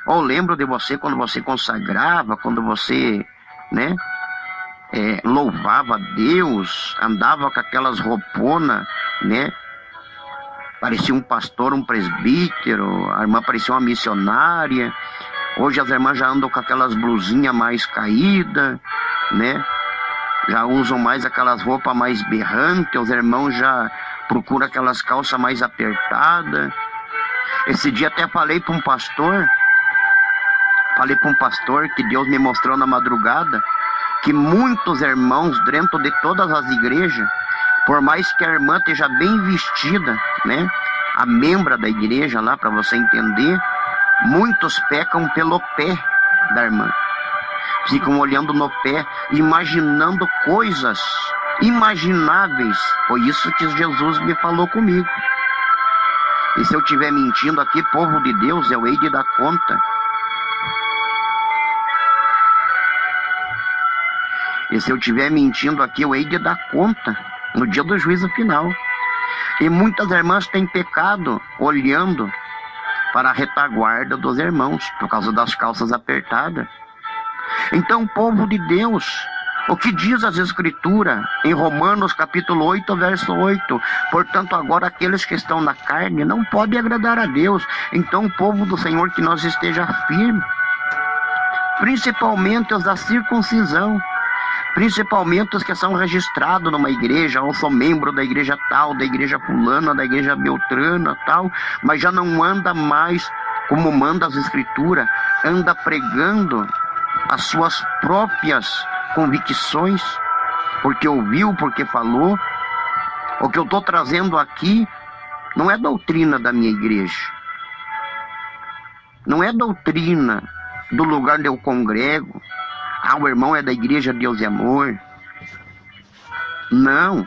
Eu lembro de você quando você consagrava, quando você, né, louvava a Deus, andava com aquelas rouponas, né? Parecia um pastor, um presbítero, a irmã parecia uma missionária. Hoje as irmãs já andam com aquelas blusinhas mais caídas, né? Já usam mais aquelas roupas mais berrantes, os irmãos já procuram aquelas calças mais apertadas. Esse dia até falei para um pastor que Deus me mostrou na madrugada, que muitos irmãos dentro de todas as igrejas, por mais que a irmã esteja bem vestida, né, a membra da igreja lá, para você entender, muitos pecam pelo pé da irmã. Ficam olhando no pé, imaginando coisas imagináveis. Foi isso que Jesus me falou comigo. E se eu estiver mentindo aqui, povo de Deus, eu hei de dar conta. E se eu estiver mentindo aqui, eu hei de dar conta no dia do juízo final. E muitas irmãs têm pecado olhando para a retaguarda dos irmãos, por causa das calças apertadas. Então, povo de Deus, o que diz as Escrituras em Romanos capítulo 8, verso 8? Portanto, agora aqueles que estão na carne não podem agradar a Deus. Então, povo do Senhor, que nós esteja firme, principalmente os da circuncisão, principalmente os que são registrados numa igreja, ou são membros da igreja tal, da igreja fulana, da igreja beltrana, tal, mas já não anda mais como manda as Escrituras, anda pregando as suas próprias convicções, porque ouviu, porque falou. O que eu estou trazendo aqui não é doutrina da minha igreja, não é doutrina do lugar onde eu congrego. O irmão é da igreja Deus e Amor. Não.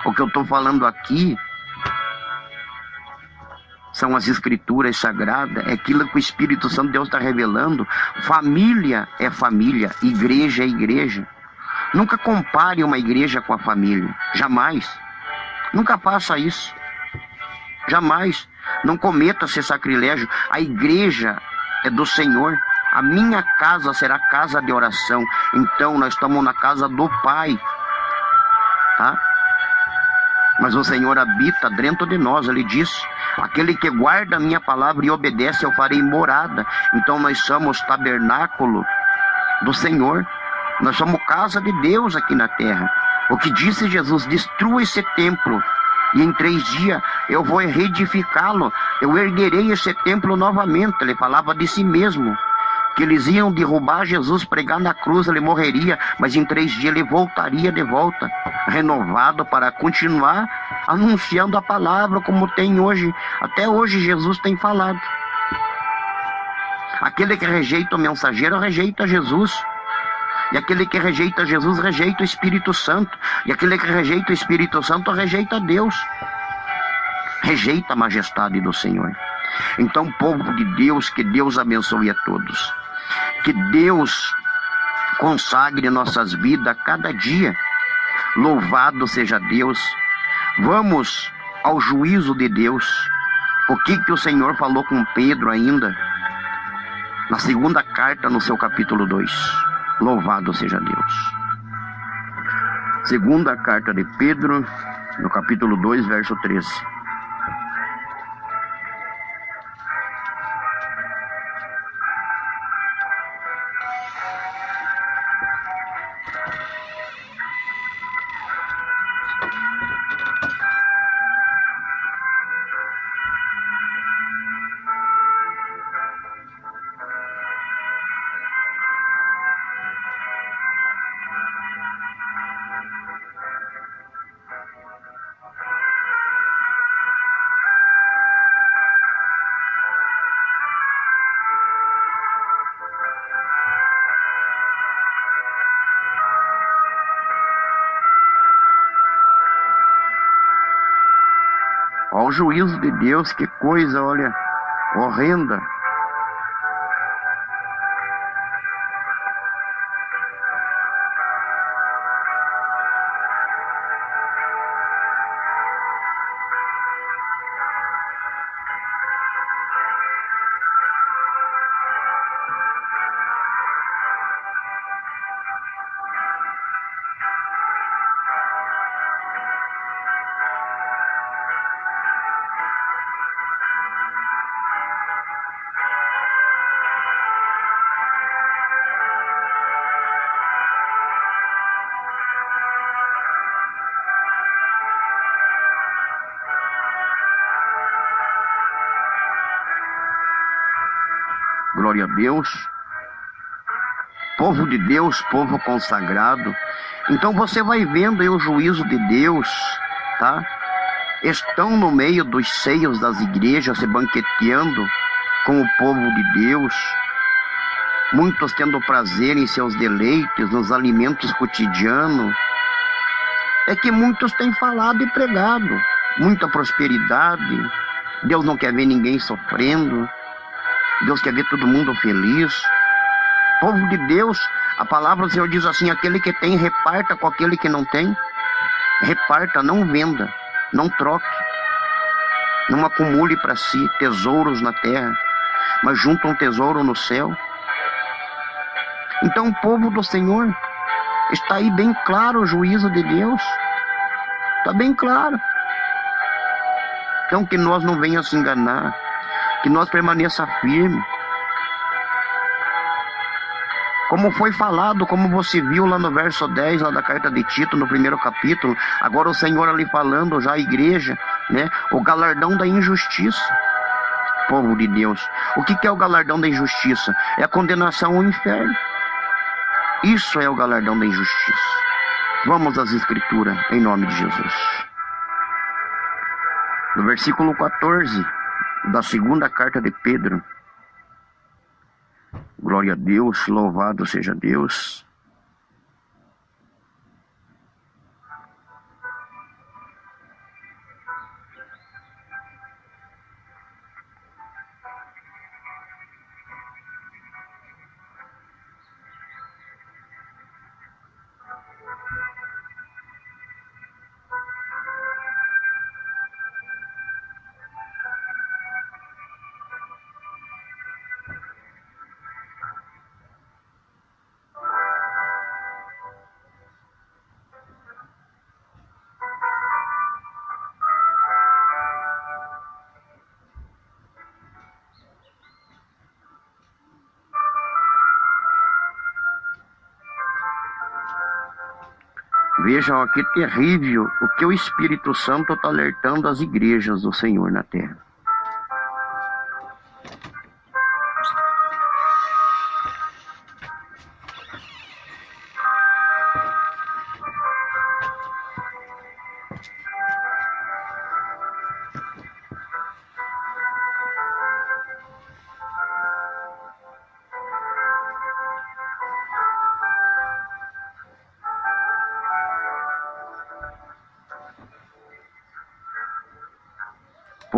O que eu estou falando aqui são as Escrituras sagradas, é aquilo que o Espírito Santo de Deus está revelando. Família é família, igreja é igreja. Nunca compare uma igreja com a família, jamais. Nunca faça isso, jamais. Não cometa esse sacrilégio. A igreja é do Senhor. A minha casa será casa de oração. Então nós estamos na casa do Pai, tá? Mas o Senhor habita dentro de nós. Ele diz: aquele que guarda a minha palavra e obedece, eu farei morada. Então nós somos tabernáculo do Senhor. Nós somos casa de Deus aqui na terra. O que disse Jesus: destrua esse templo e em 3 dias eu vou reedificá-lo. Eu erguerei esse templo novamente. Ele falava de si mesmo. que eles iam derrubar Jesus, pregar na cruz, ele morreria, mas em 3 dias ele voltaria de volta, renovado, para continuar anunciando a palavra como tem hoje. Até hoje Jesus tem falado. Aquele que rejeita o mensageiro rejeita Jesus. E aquele que rejeita Jesus rejeita o Espírito Santo. E aquele que rejeita o Espírito Santo rejeita Deus. Rejeita a majestade do Senhor. Então, povo de Deus, que Deus abençoe a todos. Que Deus consagre nossas vidas a cada dia. Louvado seja Deus. Vamos ao juízo de Deus. O que o Senhor falou com Pedro ainda? Na segunda carta, no seu capítulo 2. Louvado seja Deus. Segunda carta de Pedro, no capítulo 2, verso 13. Ao juízo de Deus, que coisa, olha, horrenda. Glória a Deus. Povo de Deus, povo consagrado. Então você vai vendo aí o juízo de Deus, tá? Estão no meio dos seios das igrejas, se banqueteando com o povo de Deus. Muitos tendo prazer em seus deleites, nos alimentos cotidianos. É que muitos têm falado e pregado. Muita prosperidade. Deus não quer ver ninguém sofrendo. Deus quer ver todo mundo feliz. Povo de Deus, a palavra do Senhor diz assim: aquele que tem, reparta com aquele que não tem. Reparta, não venda, não troque. Não acumule para si tesouros na terra, mas junta um tesouro no céu. Então o povo do Senhor, está aí bem claro o juízo de Deus. Está bem claro. Então que nós não venhamos se enganar. Que nós permaneça firme. Como foi falado, como você viu lá no verso 10, lá da carta de Tito, no primeiro capítulo, agora o Senhor ali falando já à igreja, né? O galardão da injustiça. Povo de Deus, o que é o galardão da injustiça? É a condenação ao inferno. Isso é o galardão da injustiça. Vamos às Escrituras, em nome de Jesus. No versículo 14 da segunda carta de Pedro. Glória a Deus, louvado seja Deus. Vejam aqui, terrível o que o Espírito Santo está alertando as igrejas do Senhor na terra.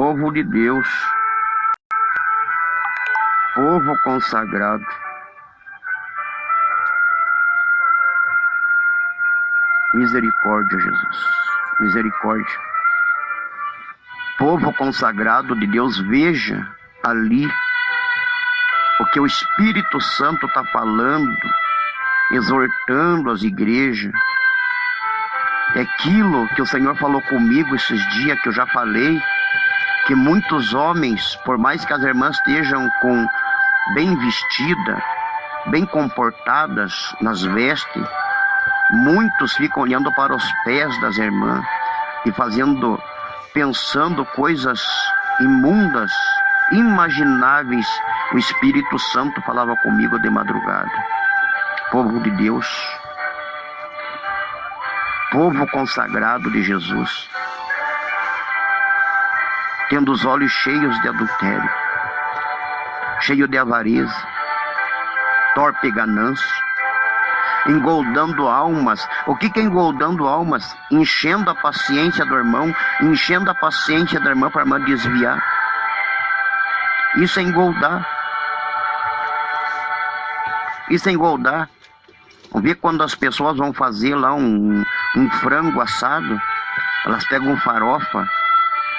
Povo de Deus, povo consagrado, misericórdia, Jesus, misericórdia. Povo consagrado de Deus, veja ali o que o Espírito Santo está falando, exortando as igrejas. É aquilo que o Senhor falou comigo esses dias, que eu já falei, que muitos homens, por mais que as irmãs estejam bem vestidas, bem comportadas nas vestes, muitos ficam olhando para os pés das irmãs e pensando coisas imundas, imagináveis. O Espírito Santo falava comigo de madrugada. Povo de Deus, povo consagrado de Jesus, tendo os olhos cheios de adultério, cheio de avareza, torpe ganância, engoldando almas. O que é engoldando almas? Enchendo a paciência do irmão, enchendo a paciência da irmã para a irmã desviar. Isso é engoldar. Isso é engoldar. Vamos ver quando as pessoas vão fazer lá um frango assado, elas pegam farofa,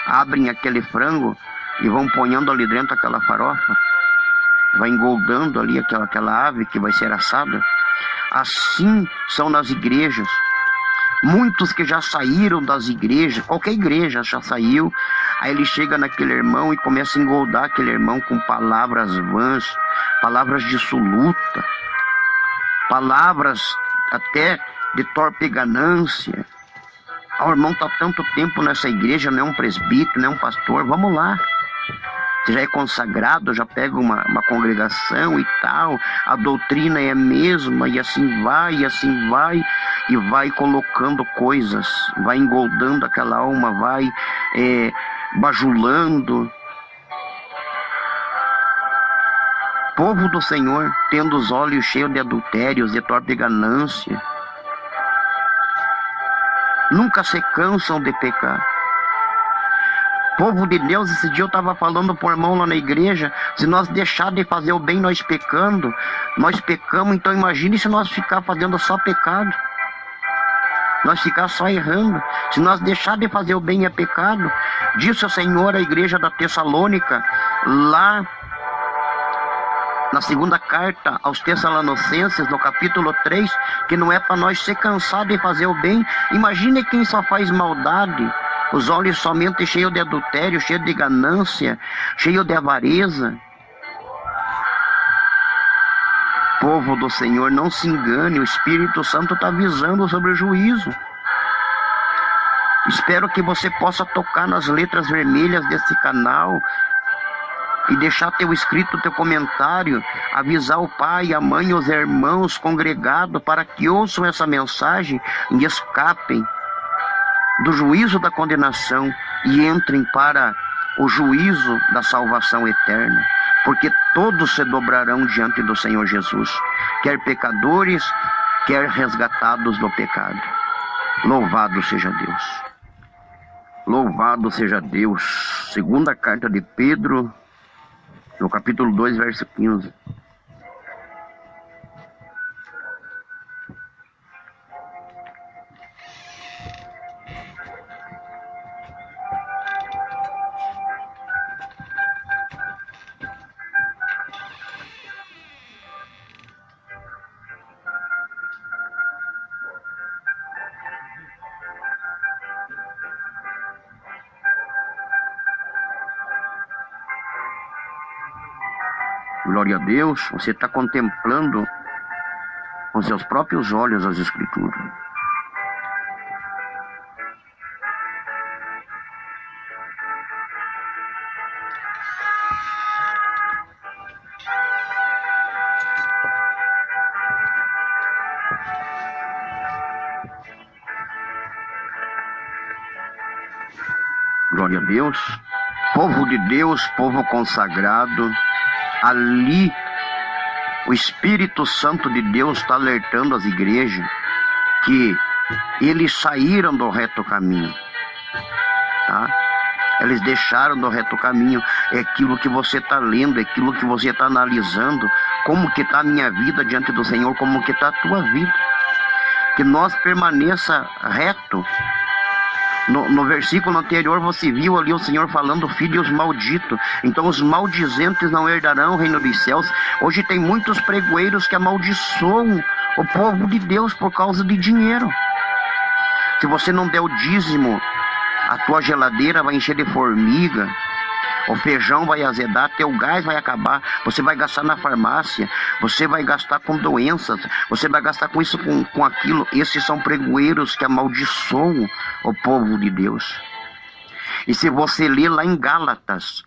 abrem aquele frango e vão ponhando ali dentro aquela farofa, vai engoldando ali aquela ave que vai ser assada. Assim são nas igrejas. Muitos que já saíram das igrejas, qualquer igreja já saiu, aí ele chega naquele irmão e começa a engoldar aquele irmão com palavras vãs, palavras dissolutas, palavras até de torpe ganância. O irmão está tanto tempo nessa igreja, não é um presbítero, não é um pastor, vamos lá. Você já é consagrado, já pega uma congregação e tal, a doutrina é a mesma, e assim vai, e vai colocando coisas, vai engoldando aquela alma, vai bajulando. Povo do Senhor, tendo os olhos cheios de adultérios, de torpe ganância, nunca se cansam de pecar. Povo de Deus, esse dia eu estava falando para o irmão lá na igreja, se nós deixar de fazer o bem, nós pecamos, então imagine se nós ficar fazendo só pecado, nós ficar só errando. Se nós deixar de fazer o bem é pecado. Disse o Senhor à igreja da Tessalônica, lá na segunda carta aos Tessalonicenses, no capítulo 3, que não é para nós ser cansados de fazer o bem. Imagine quem só faz maldade, os olhos somente cheios de adultério, cheios de ganância, cheios de avareza. Povo do Senhor, não se engane, o Espírito Santo está avisando sobre o juízo. Espero que você possa tocar nas letras vermelhas desse canal e deixar teu escrito, teu comentário, avisar o pai, a mãe, os irmãos congregados para que ouçam essa mensagem e escapem do juízo da condenação e entrem para o juízo da salvação eterna, porque todos se dobrarão diante do Senhor Jesus, quer pecadores, quer resgatados do pecado. Louvado seja Deus. Louvado seja Deus. Segunda carta de Pedro, no capítulo 2, verso 15. Glória a Deus, você está contemplando com seus próprios olhos as Escrituras. Glória a Deus, povo de Deus, povo consagrado. Ali, o Espírito Santo de Deus está alertando as igrejas que eles saíram do reto caminho, tá? Eles deixaram do reto caminho. É aquilo que você está lendo, é aquilo que você está analisando. Como que está a minha vida diante do Senhor, como que está a tua vida. Que nós permaneça reto. No versículo anterior você viu ali o Senhor falando filhos malditos. Então os maldizentes não herdarão o reino dos céus. Hoje tem muitos pregoeiros que amaldiçoam o povo de Deus por causa de dinheiro. Se você não der o dízimo, a tua geladeira vai encher de formiga, o feijão vai azedar, teu gás vai acabar, você vai gastar na farmácia, você vai gastar com doenças, você vai gastar com isso, com aquilo. Esses são pregoeiros que amaldiçoam o povo de Deus. E se você ler lá em Gálatas,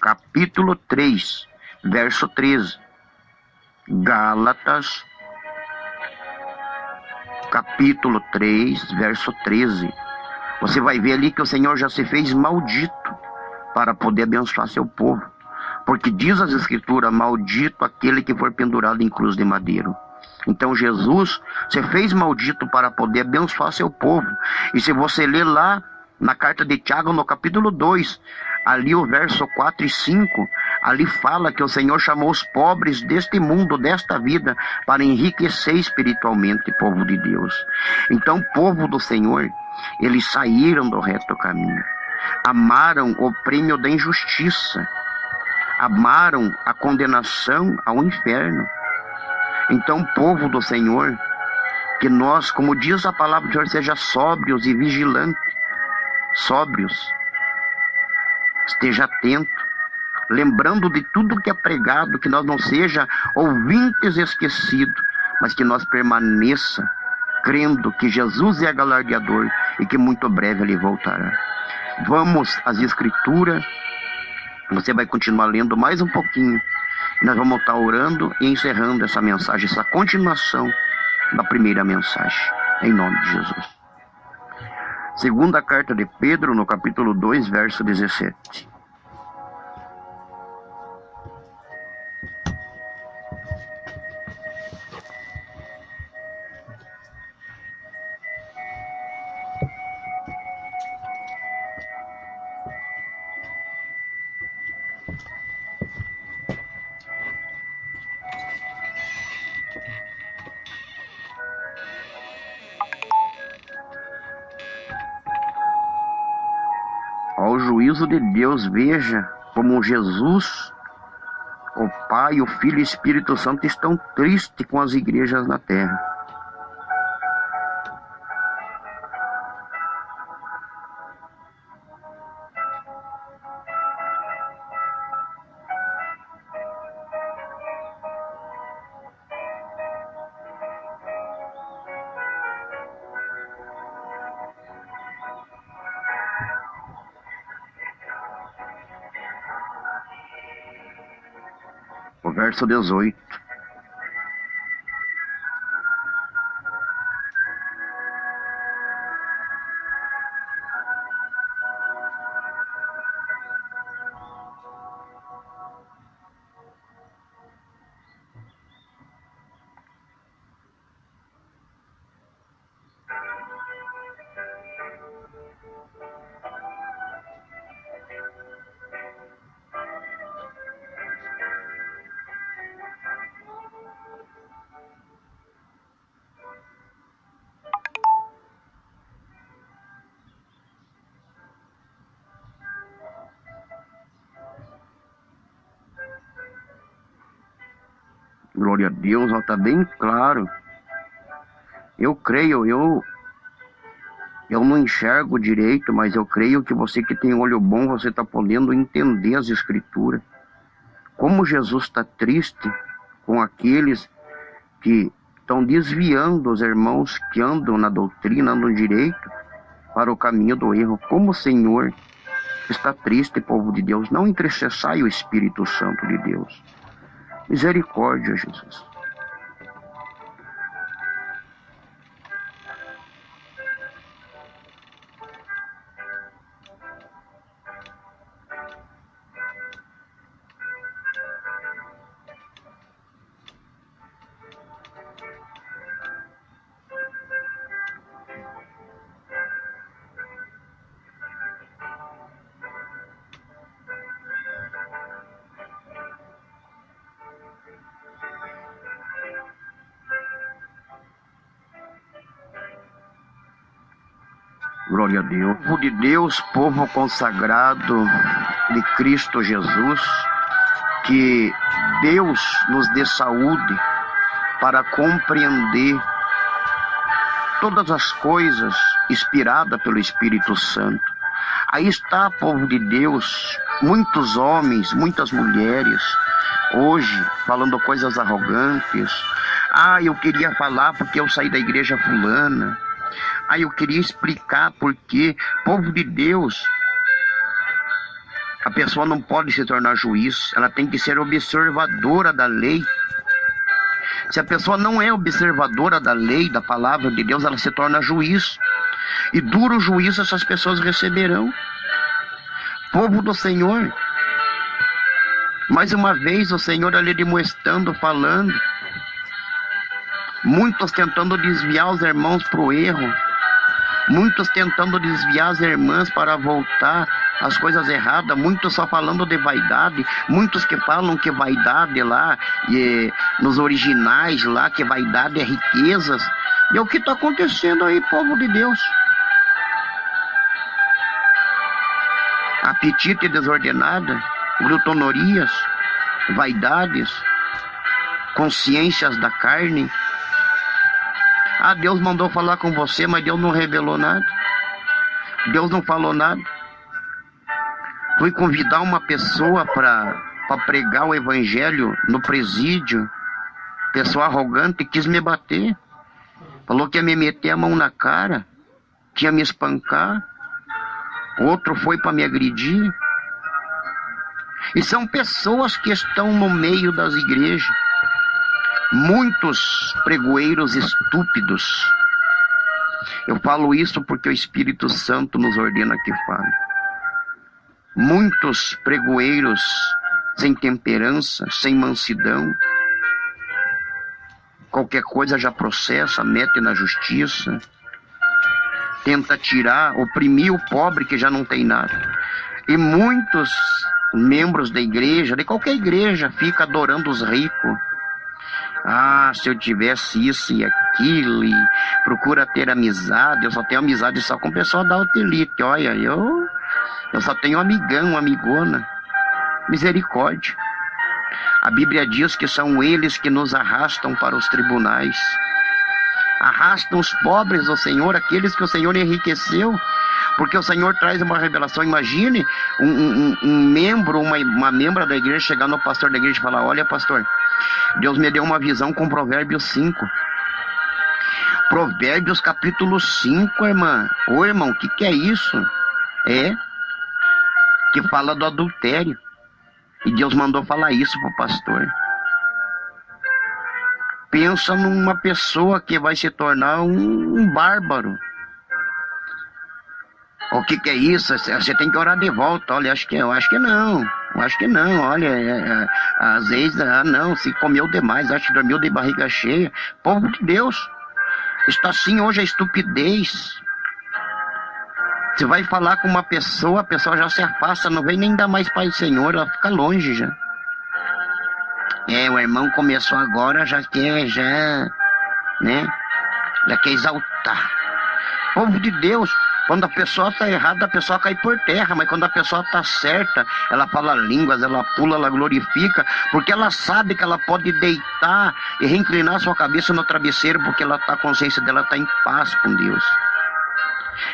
capítulo 3, verso 13. Gálatas, capítulo 3, verso 13. Você vai ver ali que o Senhor já se fez maldito para poder abençoar seu povo. Porque diz as Escrituras, maldito aquele que for pendurado em cruz de madeiro. Então Jesus se fez maldito para poder abençoar seu povo. E se você ler lá na carta de Tiago, no capítulo 2, ali o verso 4 e 5, ali fala que o Senhor chamou os pobres deste mundo, desta vida, para enriquecer espiritualmente o povo de Deus. Então, povo do Senhor, eles saíram do reto caminho. Amaram o prêmio da injustiça. Amaram a condenação ao inferno. Então, povo do Senhor, que nós, como diz a palavra do Senhor, seja sóbrios e vigilantes. Sóbrios. Esteja atento. Lembrando de tudo que é pregado, que nós não seja ouvintes esquecidos, mas que nós permaneça crendo que Jesus é galardeador e que muito breve Ele voltará. Vamos às Escrituras. Você vai continuar lendo mais um pouquinho. Nós vamos estar orando e encerrando essa mensagem, essa continuação da primeira mensagem, em nome de Jesus. Segunda carta de Pedro, no capítulo 2, verso 17. Ao juízo de Deus, veja como Jesus, o Pai, o Filho e o Espírito Santo estão tristes com as igrejas na terra. O verso 18. Glória a Deus, está bem claro. Eu creio, eu não enxergo direito, mas eu creio que você que tem olho bom, você está podendo entender as Escrituras. Como Jesus está triste com aqueles que estão desviando os irmãos que andam na doutrina, andam direito, para o caminho do erro. Como o Senhor está triste, povo de Deus. Não entristeçai o Espírito Santo de Deus. Misericórdia, Jesus. Glória a Deus. Povo de Deus, povo consagrado de Cristo Jesus, que Deus nos dê saúde para compreender todas as coisas inspiradas pelo Espírito Santo. Aí está, povo de Deus, muitos homens, muitas mulheres, hoje falando coisas arrogantes. Eu queria falar porque eu saí da igreja fulana. Eu queria explicar porque, povo de Deus, a pessoa não pode se tornar juiz, ela tem que ser observadora da lei. Se a pessoa não é observadora da lei, da palavra de Deus, ela se torna juiz. E duro juízo essas pessoas receberão. Povo do Senhor, mais uma vez o Senhor ali demonstrando, falando, muitos tentando desviar os irmãos para o erro, muitos tentando desviar as irmãs para voltar às coisas erradas, muitos só falando de vaidade, muitos que falam que vaidade lá, nos originais lá, que vaidade é riquezas. E é o que está acontecendo aí, povo de Deus. Apetite desordenada, glutonorias, vaidades, consciências da carne. Deus mandou falar com você, mas Deus não revelou nada. Deus não falou nada. Fui convidar uma pessoa para pregar o evangelho no presídio. Pessoa arrogante, quis me bater. Falou que ia me meter a mão na cara, que ia me espancar. Outro foi para me agredir. E são pessoas que estão no meio das igrejas. Muitos pregoeiros estúpidos. Eu falo isso porque o Espírito Santo nos ordena que fale. Muitos pregoeiros sem temperança, sem mansidão. Qualquer coisa já processa, mete na justiça. Tenta tirar, oprimir o pobre que já não tem nada. E muitos membros da igreja, de qualquer igreja, ficam adorando os ricos. Se eu tivesse isso e aquilo, e procura ter amizade. Eu só tenho amizade só com o pessoal da Altelite. Olha, eu só tenho amigão, amigona. Misericórdia. A Bíblia diz que são eles que nos arrastam para os tribunais. Arrastam os pobres do Senhor, aqueles que o Senhor enriqueceu, porque o Senhor traz uma revelação. Imagine um membro, uma membra da igreja chegar no pastor da igreja e falar: olha, pastor, Deus me deu uma visão com Provérbios 5. Provérbios capítulo 5, irmã. Ô irmão, o que é isso? Que fala do adultério. E Deus mandou falar isso pro pastor. Pensa numa pessoa que vai se tornar um bárbaro. O que é isso? Você tem que orar de volta. Olha, eu acho que não. Olha, às vezes, não, se comeu demais, acho que dormiu de barriga cheia. Povo de Deus, está assim hoje a estupidez. Você vai falar com uma pessoa, a pessoa já se afasta, não vem nem dar mais Pai do Senhor, ela fica longe já. O irmão começou agora, já quer exaltar. Povo de Deus, quando a pessoa está errada, a pessoa cai por terra, mas quando a pessoa está certa, ela fala línguas, ela pula, ela glorifica, porque ela sabe que ela pode deitar e reinclinar sua cabeça no travesseiro, porque a consciência dela está em paz com Deus.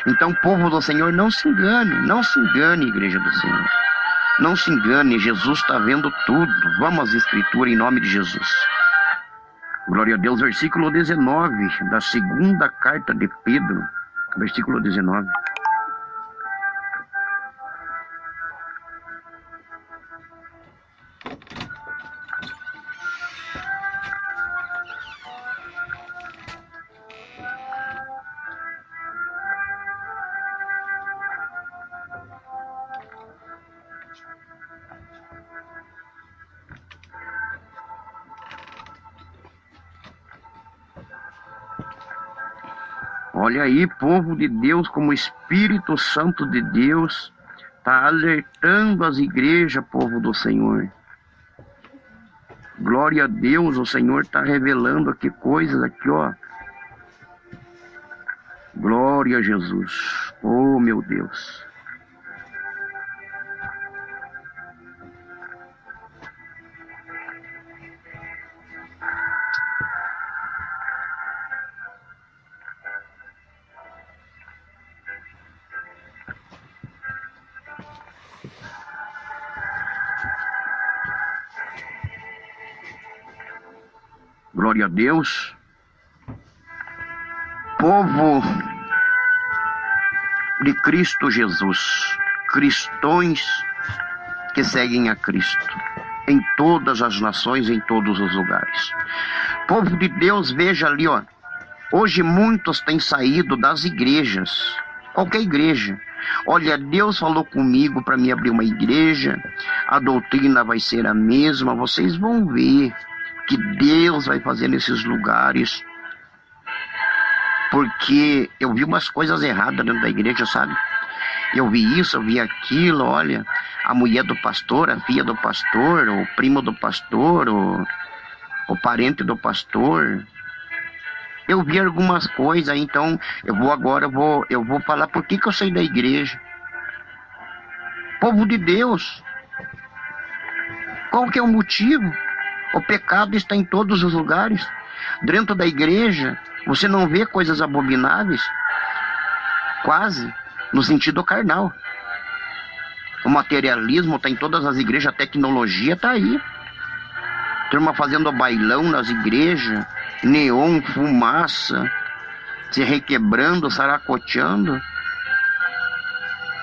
Então, povo do Senhor, não se engane, igreja do Senhor. Não se engane, Jesus está vendo tudo. Vamos às Escrituras em nome de Jesus. Glória a Deus, versículo 19 da segunda carta de Pedro, versículo 19. Olha aí, povo de Deus, como o Espírito Santo de Deus está alertando as igrejas, povo do Senhor. Glória a Deus, o Senhor está revelando aqui coisas aqui, ó. Glória a Jesus. Oh, meu Deus. Glória a Deus. Povo de Cristo Jesus, cristãos que seguem a Cristo, em todas as nações, em todos os lugares. Povo de Deus, veja ali, ó. Hoje muitos têm saído das igrejas, qualquer igreja. Olha, Deus falou comigo para me abrir uma igreja, a doutrina vai ser a mesma, vocês vão ver que Deus vai fazer nesses lugares, porque eu vi umas coisas erradas dentro da igreja, sabe? Eu vi isso, eu vi aquilo, olha, a mulher do pastor, a filha do pastor, o primo do pastor, o parente do pastor. Eu vi algumas coisas, então eu vou falar por que eu saí da igreja. Povo de Deus, qual que é o motivo? O pecado está em todos os lugares. Dentro da igreja, você não vê coisas abomináveis, quase, no sentido carnal. O materialismo está em todas as igrejas, a tecnologia está aí. Turma fazendo bailão nas igrejas, neon, fumaça, se requebrando, saracoteando.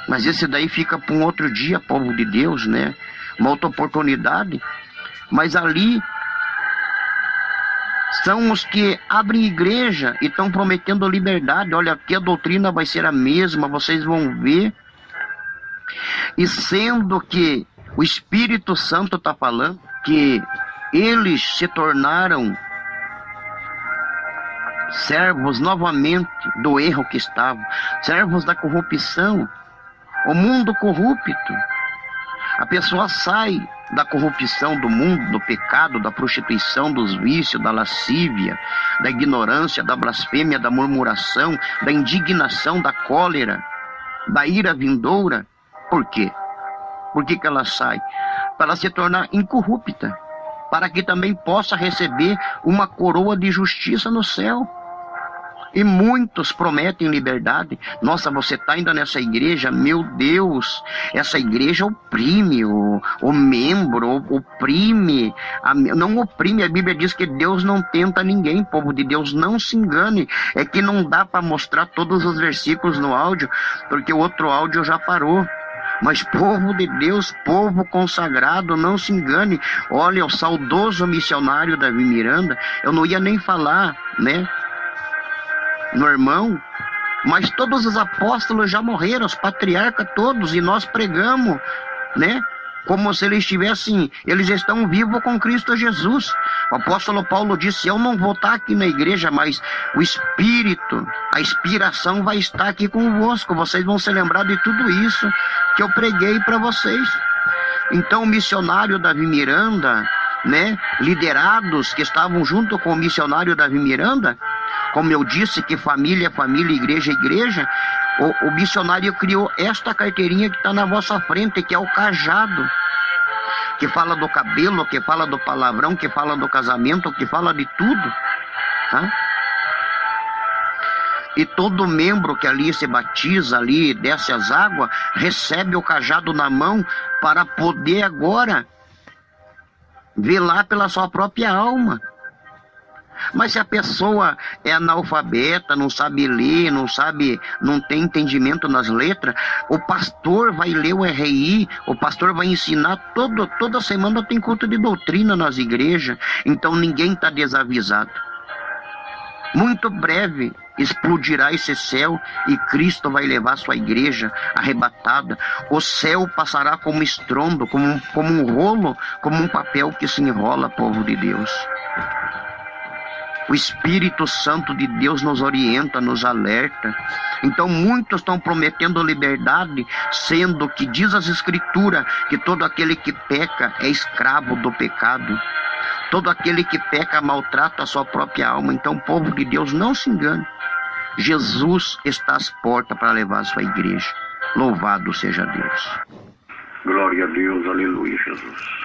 Mas esse daí fica para um outro dia, povo de Deus, né? Uma outra oportunidade. Mas ali são os que abrem igreja e estão prometendo liberdade. Olha, aqui a doutrina vai ser a mesma, vocês vão ver. E sendo que o Espírito Santo está falando que eles se tornaram servos novamente do erro que estavam, servos da corrupção, o mundo corrupto. A pessoa sai da corrupção do mundo, do pecado, da prostituição, dos vícios, da lascívia, da ignorância, da blasfêmia, da murmuração, da indignação, da cólera, da ira vindoura. Por quê? Por que ela sai? Para ela se tornar incorrupta, para que também possa receber uma coroa de justiça no céu. E muitos prometem liberdade. Nossa, você está ainda nessa igreja? Meu Deus, essa igreja oprime o membro, oprime, não oprime. A Bíblia diz que Deus não tenta ninguém, povo de Deus, não se engane. É que não dá para mostrar todos os versículos no áudio, porque o outro áudio já parou. Mas povo de Deus, povo consagrado, não se engane. Olha, o saudoso missionário Davi Miranda, eu não ia nem falar, né, no irmão, mas todos os apóstolos já morreram, os patriarcas todos, e nós pregamos, né, como se eles estivessem, eles estão vivos com Cristo Jesus. O apóstolo Paulo disse: eu não vou estar aqui na igreja, mas o Espírito, a inspiração vai estar aqui convosco, vocês vão se lembrar de tudo isso que eu preguei para vocês. Então o missionário Davi Miranda, né, liderados que estavam junto com o missionário Davi Miranda, como eu disse que família é família, igreja é igreja, o missionário criou esta carteirinha que está na vossa frente, que é o cajado, que fala do cabelo, que fala do palavrão, que fala do casamento, que fala de tudo, tá? E todo membro que ali se batiza, ali desce as águas, recebe o cajado na mão para poder agora velar pela sua própria alma. Mas se a pessoa é analfabeta, não sabe ler, não tem entendimento nas letras, o pastor vai ler o RI, o pastor vai ensinar, toda semana tem culto de doutrina nas igrejas, então ninguém está desavisado. Muito breve explodirá esse céu e Cristo vai levar sua igreja arrebatada. O céu passará como estrondo, como um rolo, como um papel que se enrola, povo de Deus. O Espírito Santo de Deus nos orienta, nos alerta. Então muitos estão prometendo liberdade, sendo que diz as Escrituras que todo aquele que peca é escravo do pecado. Todo aquele que peca maltrata a sua própria alma. Então, povo de Deus, não se engane. Jesus está às portas para levar a sua igreja. Louvado seja Deus. Glória a Deus, aleluia, Jesus.